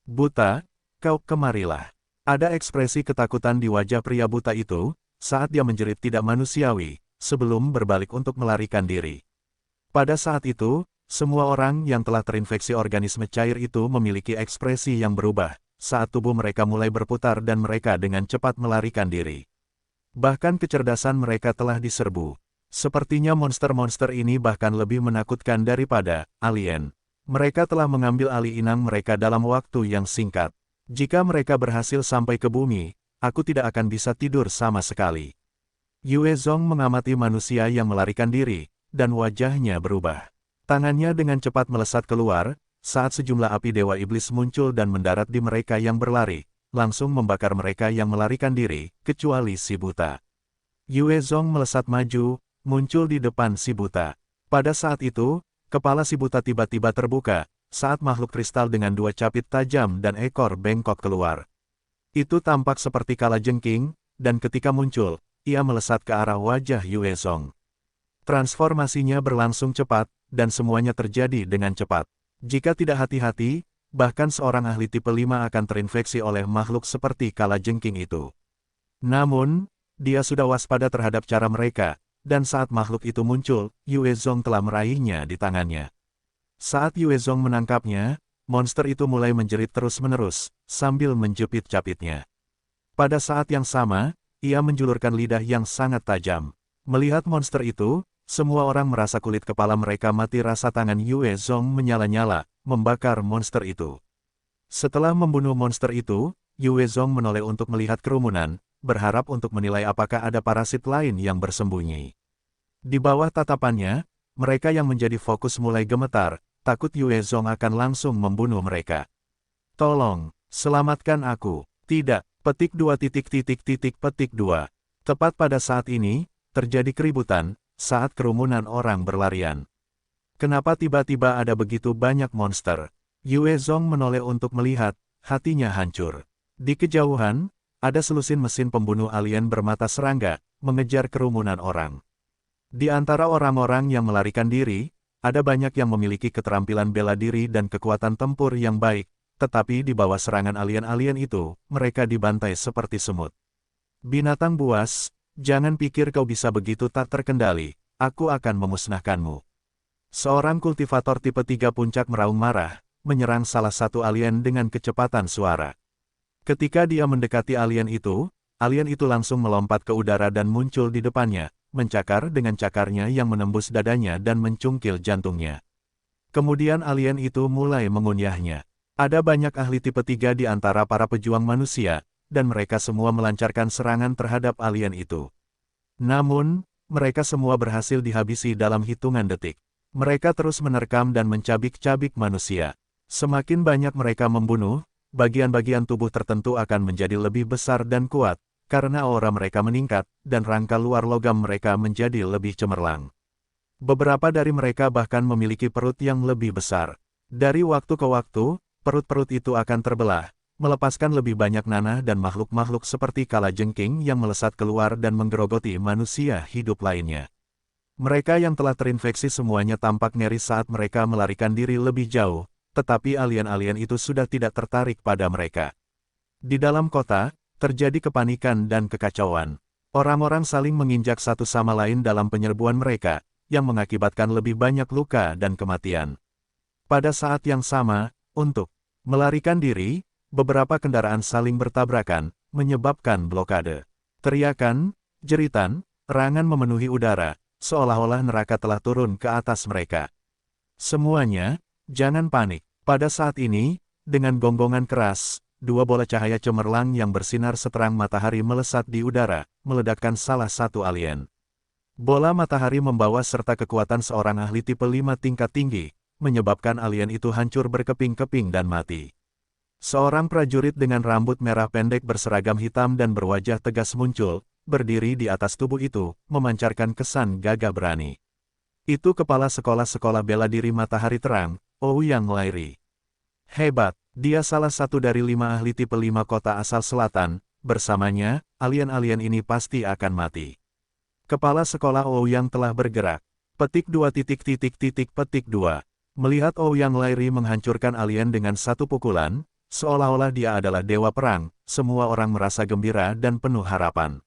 Buta, kau kemarilah. Ada ekspresi ketakutan di wajah pria buta itu, saat dia menjerit tidak manusiawi, sebelum berbalik untuk melarikan diri. Pada saat itu, semua orang yang telah terinfeksi organisme cair itu memiliki ekspresi yang berubah, saat tubuh mereka mulai berputar dan mereka dengan cepat melarikan diri. Bahkan kecerdasan mereka telah diserbu. Sepertinya monster-monster ini bahkan lebih menakutkan daripada alien. Mereka telah mengambil alih inang mereka dalam waktu yang singkat. Jika mereka berhasil sampai ke bumi, aku tidak akan bisa tidur sama sekali. Yue Zong mengamati manusia yang melarikan diri, dan wajahnya berubah. Tangannya dengan cepat melesat keluar, saat sejumlah api Dewa Iblis muncul dan mendarat di mereka yang berlari, langsung membakar mereka yang melarikan diri, kecuali si buta. Yue Zong melesat maju, muncul di depan si buta. Pada saat itu, kepala si buta tiba-tiba terbuka, saat makhluk kristal dengan dua capit tajam dan ekor bengkok keluar. Itu tampak seperti kalajengking, dan ketika muncul, ia melesat ke arah wajah Yue Zong. Transformasinya berlangsung cepat, dan semuanya terjadi dengan cepat. Jika tidak hati-hati, bahkan seorang ahli tipe 5 akan terinfeksi oleh makhluk seperti kalajengking itu. Namun, dia sudah waspada terhadap cara mereka, dan saat makhluk itu muncul, Yue Zong telah meraihnya di tangannya. Saat Yue Zong menangkapnya, monster itu mulai menjerit terus-menerus, sambil menjepit capitnya. Pada saat yang sama, ia menjulurkan lidah yang sangat tajam. Melihat monster itu, semua orang merasa kulit kepala mereka mati rasa tangan Yue Zong menyala-nyala, membakar monster itu. Setelah membunuh monster itu, Yue Zong menoleh untuk melihat kerumunan, berharap untuk menilai apakah ada parasit lain yang bersembunyi. Di bawah tatapannya, mereka yang menjadi fokus mulai gemetar, takut Yue Zong akan langsung membunuh mereka. Tolong, selamatkan aku. Tidak, petik 2 petik 2. Tepat pada saat ini, terjadi keributan, saat kerumunan orang berlarian. Kenapa tiba-tiba ada begitu banyak monster? Yue Zong menoleh untuk melihat, hatinya hancur. Di kejauhan, ada selusin mesin pembunuh alien bermata serangga, mengejar kerumunan orang. Di antara orang-orang yang melarikan diri, ada banyak yang memiliki keterampilan bela diri dan kekuatan tempur yang baik, tetapi di bawah serangan alien-alien itu, mereka dibantai seperti semut. Binatang buas, jangan pikir kau bisa begitu tak terkendali, aku akan memusnahkanmu. Seorang kultivator tipe 3 puncak meraung marah, menyerang salah satu alien dengan kecepatan suara. Ketika dia mendekati alien itu langsung melompat ke udara dan muncul di depannya, mencakar dengan cakarnya yang menembus dadanya dan mencungkil jantungnya. Kemudian alien itu mulai mengunyahnya. Ada banyak ahli tipe 3 di antara para pejuang manusia, dan mereka semua melancarkan serangan terhadap alien itu. Namun, mereka semua berhasil dihabisi dalam hitungan detik. Mereka terus menerkam dan mencabik-cabik manusia. Semakin banyak mereka membunuh, bagian-bagian tubuh tertentu akan menjadi lebih besar dan kuat, karena aura mereka meningkat, dan rangka luar logam mereka menjadi lebih cemerlang. Beberapa dari mereka bahkan memiliki perut yang lebih besar. Dari waktu ke waktu, perut-perut itu akan terbelah, melepaskan lebih banyak nanah dan makhluk-makhluk seperti kalajengking yang melesat keluar dan menggerogoti manusia hidup lainnya. Mereka yang telah terinfeksi semuanya tampak nyaris saat mereka melarikan diri lebih jauh, tetapi alien-alien itu sudah tidak tertarik pada mereka. Di dalam kota, terjadi kepanikan dan kekacauan. Orang-orang saling menginjak satu sama lain dalam penyerbuan mereka, yang mengakibatkan lebih banyak luka dan kematian. Pada saat yang sama, untuk melarikan diri, beberapa kendaraan saling bertabrakan, menyebabkan blokade. Teriakan, jeritan, erangan memenuhi udara, seolah-olah neraka telah turun ke atas mereka. Semuanya, jangan panik. Pada saat ini, dengan gonggongan keras, dua bola cahaya cemerlang yang bersinar seterang matahari melesat di udara, meledakkan salah satu alien. Bola matahari membawa serta kekuatan seorang ahli tipe 5 tingkat tinggi, menyebabkan alien itu hancur berkeping-keping dan mati. Seorang prajurit dengan rambut merah pendek berseragam hitam dan berwajah tegas muncul, berdiri di atas tubuh itu, memancarkan kesan gagah berani. Itu kepala sekolah-sekolah bela diri Matahari Terang, Ouyang Lairi. Hebat, dia salah satu dari 5 ahli tipe 5 kota asal selatan, bersamanya, alien-alien ini pasti akan mati. Kepala sekolah Ouyang telah bergerak. Petik 2 petik 2. Melihat Ouyang Lairi menghancurkan alien dengan satu pukulan, seolah-olah dia adalah dewa perang, semua orang merasa gembira dan penuh harapan.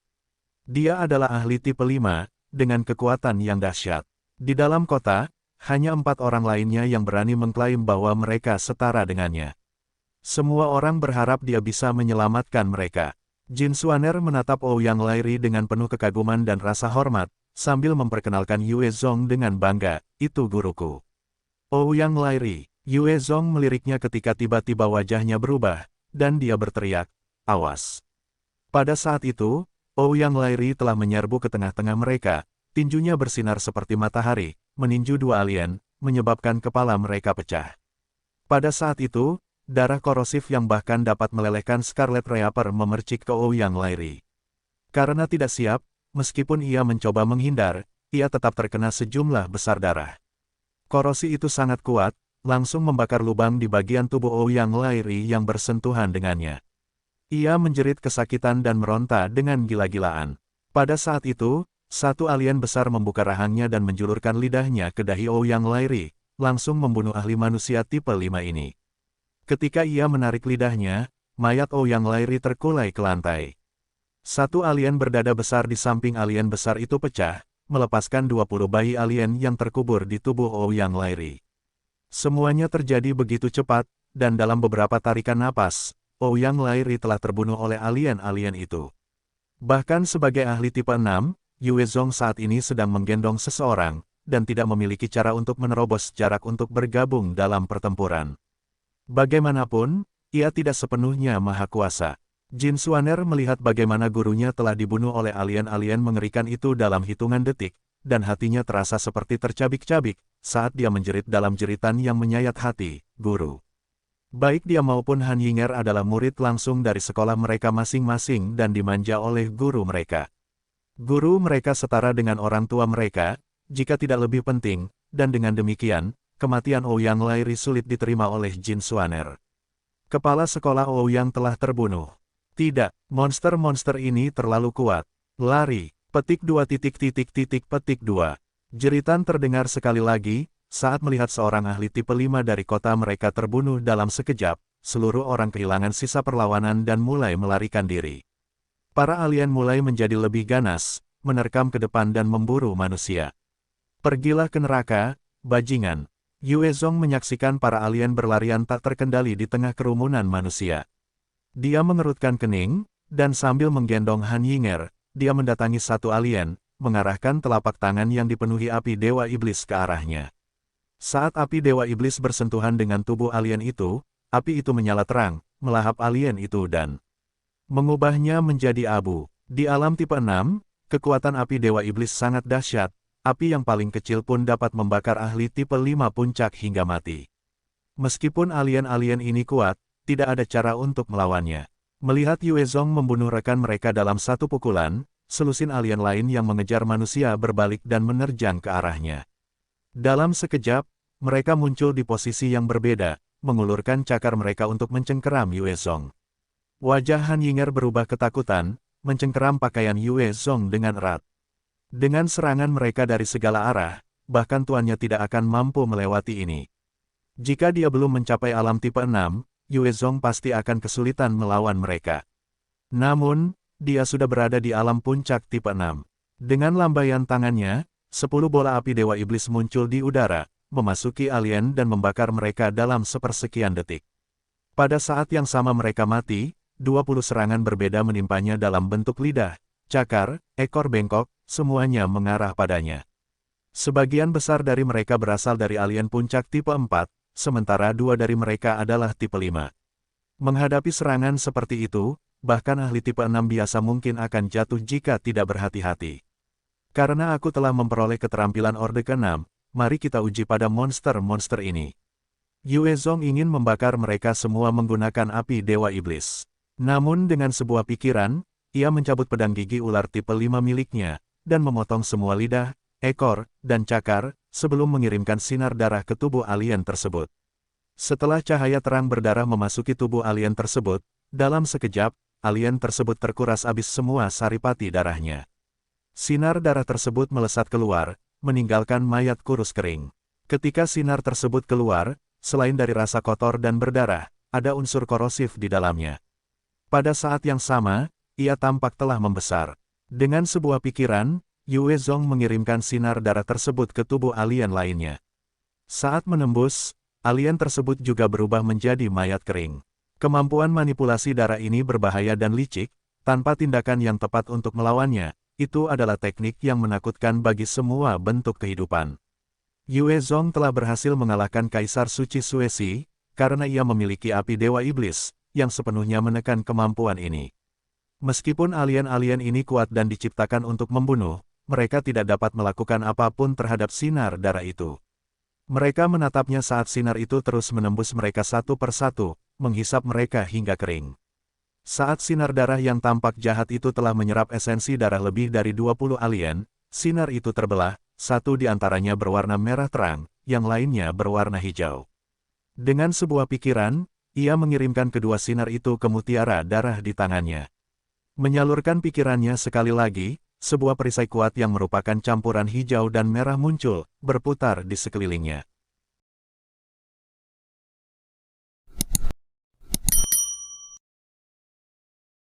Dia adalah ahli tipe 5, dengan kekuatan yang dahsyat. Di dalam kota, hanya 4 orang lainnya yang berani mengklaim bahwa mereka setara dengannya. Semua orang berharap dia bisa menyelamatkan mereka. Jin Xuaner menatap Ouyang Lairi dengan penuh kekaguman dan rasa hormat, sambil memperkenalkan Yue Zong dengan bangga, itu guruku. Ouyang Lairi. Yue Zong meliriknya ketika tiba-tiba wajahnya berubah, dan dia berteriak, awas. Pada saat itu, Ouyang Lairi telah menyerbu ke tengah-tengah mereka, tinjunya bersinar seperti matahari, meninju dua alien, menyebabkan kepala mereka pecah. Pada saat itu, darah korosif yang bahkan dapat melelehkan Scarlet Reaper memercik ke Ouyang Lairi. Karena tidak siap, meskipun ia mencoba menghindar, ia tetap terkena sejumlah besar darah. Korosi itu sangat kuat, langsung membakar lubang di bagian tubuh Ouyang Lairi yang bersentuhan dengannya. Ia menjerit kesakitan dan meronta dengan gila-gilaan. Pada saat itu, satu alien besar membuka rahangnya dan menjulurkan lidahnya ke dahi Ouyang Lairi, langsung membunuh ahli manusia tipe 5 ini. Ketika ia menarik lidahnya, mayat Ouyang Lairi terkulai ke lantai. Satu alien berdada besar di samping alien besar itu pecah, melepaskan 20 bayi alien yang terkubur di tubuh Ouyang Lairi. Semuanya terjadi begitu cepat, dan dalam beberapa tarikan napas, Ouyang Lairi telah terbunuh oleh alien-alien itu. Bahkan sebagai ahli tipe 6, Yue Zong saat ini sedang menggendong seseorang, dan tidak memiliki cara untuk menerobos jarak untuk bergabung dalam pertempuran. Bagaimanapun, ia tidak sepenuhnya maha kuasa. Jin Xuaner melihat bagaimana gurunya telah dibunuh oleh alien-alien mengerikan itu dalam hitungan detik, dan hatinya terasa seperti tercabik-cabik, saat dia menjerit dalam jeritan yang menyayat hati, "Guru!" Baik dia maupun Han Yinger adalah murid langsung dari sekolah mereka masing-masing dan dimanja oleh guru mereka. Guru mereka setara dengan orang tua mereka, jika tidak lebih penting, dan dengan demikian, kematian Ouyang Lairi sulit diterima oleh Jin Xuaner. Kepala sekolah Ouyang telah terbunuh. Tidak, monster-monster ini terlalu kuat. Lari, petik 2. Jeritan terdengar sekali lagi, saat melihat seorang ahli tipe 5 dari kota mereka terbunuh dalam sekejap, seluruh orang kehilangan sisa perlawanan dan mulai melarikan diri. Para alien mulai menjadi lebih ganas, menerkam ke depan dan memburu manusia. Pergilah ke neraka, bajingan. Yue Zong menyaksikan para alien berlarian tak terkendali di tengah kerumunan manusia. Dia mengerutkan kening, dan sambil menggendong Han Yinger, dia mendatangi satu alien, mengarahkan telapak tangan yang dipenuhi api Dewa Iblis ke arahnya. Saat api Dewa Iblis bersentuhan dengan tubuh alien itu, api itu menyala terang, melahap alien itu dan mengubahnya menjadi abu. Di alam tipe 6, kekuatan api Dewa Iblis sangat dahsyat, api yang paling kecil pun dapat membakar ahli tipe 5 puncak hingga mati. Meskipun alien-alien ini kuat, tidak ada cara untuk melawannya. Melihat Yue Zong membunuh rekan mereka dalam satu pukulan, selusin alien lain yang mengejar manusia berbalik dan menerjang ke arahnya. Dalam sekejap, mereka muncul di posisi yang berbeda, mengulurkan cakar mereka untuk mencengkeram Yue Zong. Wajah Han Yinger berubah ketakutan, mencengkeram pakaian Yue Zong dengan erat. Dengan serangan mereka dari segala arah, bahkan tuannya tidak akan mampu melewati ini. Jika dia belum mencapai alam tipe 6, Yue Zong pasti akan kesulitan melawan mereka. Namun, dia sudah berada di alam puncak tipe 6. Dengan lambaian tangannya, 10 bola api Dewa Iblis muncul di udara, memasuki alien dan membakar mereka dalam sepersekian detik. Pada saat yang sama mereka mati, 20 serangan berbeda menimpanya dalam bentuk lidah, cakar, ekor bengkok, semuanya mengarah padanya. Sebagian besar dari mereka berasal dari alien puncak tipe 4, sementara 2 dari mereka adalah tipe 5. Menghadapi serangan seperti itu, bahkan ahli tipe 6 biasa mungkin akan jatuh jika tidak berhati-hati. Karena aku telah memperoleh keterampilan Orde ke-6, mari kita uji pada monster-monster ini. Yue Zong ingin membakar mereka semua menggunakan api Dewa Iblis. Namun dengan sebuah pikiran, ia mencabut pedang gigi ular tipe 5 miliknya, dan memotong semua lidah, ekor, dan cakar, sebelum mengirimkan sinar darah ke tubuh alien tersebut. Setelah cahaya terang berdarah memasuki tubuh alien tersebut, dalam sekejap, alien tersebut terkuras habis semua saripati darahnya. Sinar darah tersebut melesat keluar, meninggalkan mayat kurus kering. Ketika sinar tersebut keluar, selain dari rasa kotor dan berdarah, ada unsur korosif di dalamnya. Pada saat yang sama, ia tampak telah membesar. Dengan sebuah pikiran, Yue Zong mengirimkan sinar darah tersebut ke tubuh alien lainnya. Saat menembus, alien tersebut juga berubah menjadi mayat kering. Kemampuan manipulasi darah ini berbahaya dan licik, tanpa tindakan yang tepat untuk melawannya, itu adalah teknik yang menakutkan bagi semua bentuk kehidupan. Yue Zong telah berhasil mengalahkan Kaisar Suci Suesi, karena ia memiliki api Dewa Iblis, yang sepenuhnya menekan kemampuan ini. Meskipun alien-alien ini kuat dan diciptakan untuk membunuh, mereka tidak dapat melakukan apapun terhadap sinar darah itu. Mereka menatapnya saat sinar itu terus menembus mereka satu persatu, menghisap mereka hingga kering. Saat sinar darah yang tampak jahat itu telah menyerap esensi darah lebih dari 20 alien, sinar itu terbelah, satu di antaranya berwarna merah terang, yang lainnya berwarna hijau. Dengan sebuah pikiran, ia mengirimkan kedua sinar itu ke mutiara darah di tangannya. Menyalurkan pikirannya sekali lagi, sebuah perisai kuat yang merupakan campuran hijau dan merah muncul, berputar di sekelilingnya.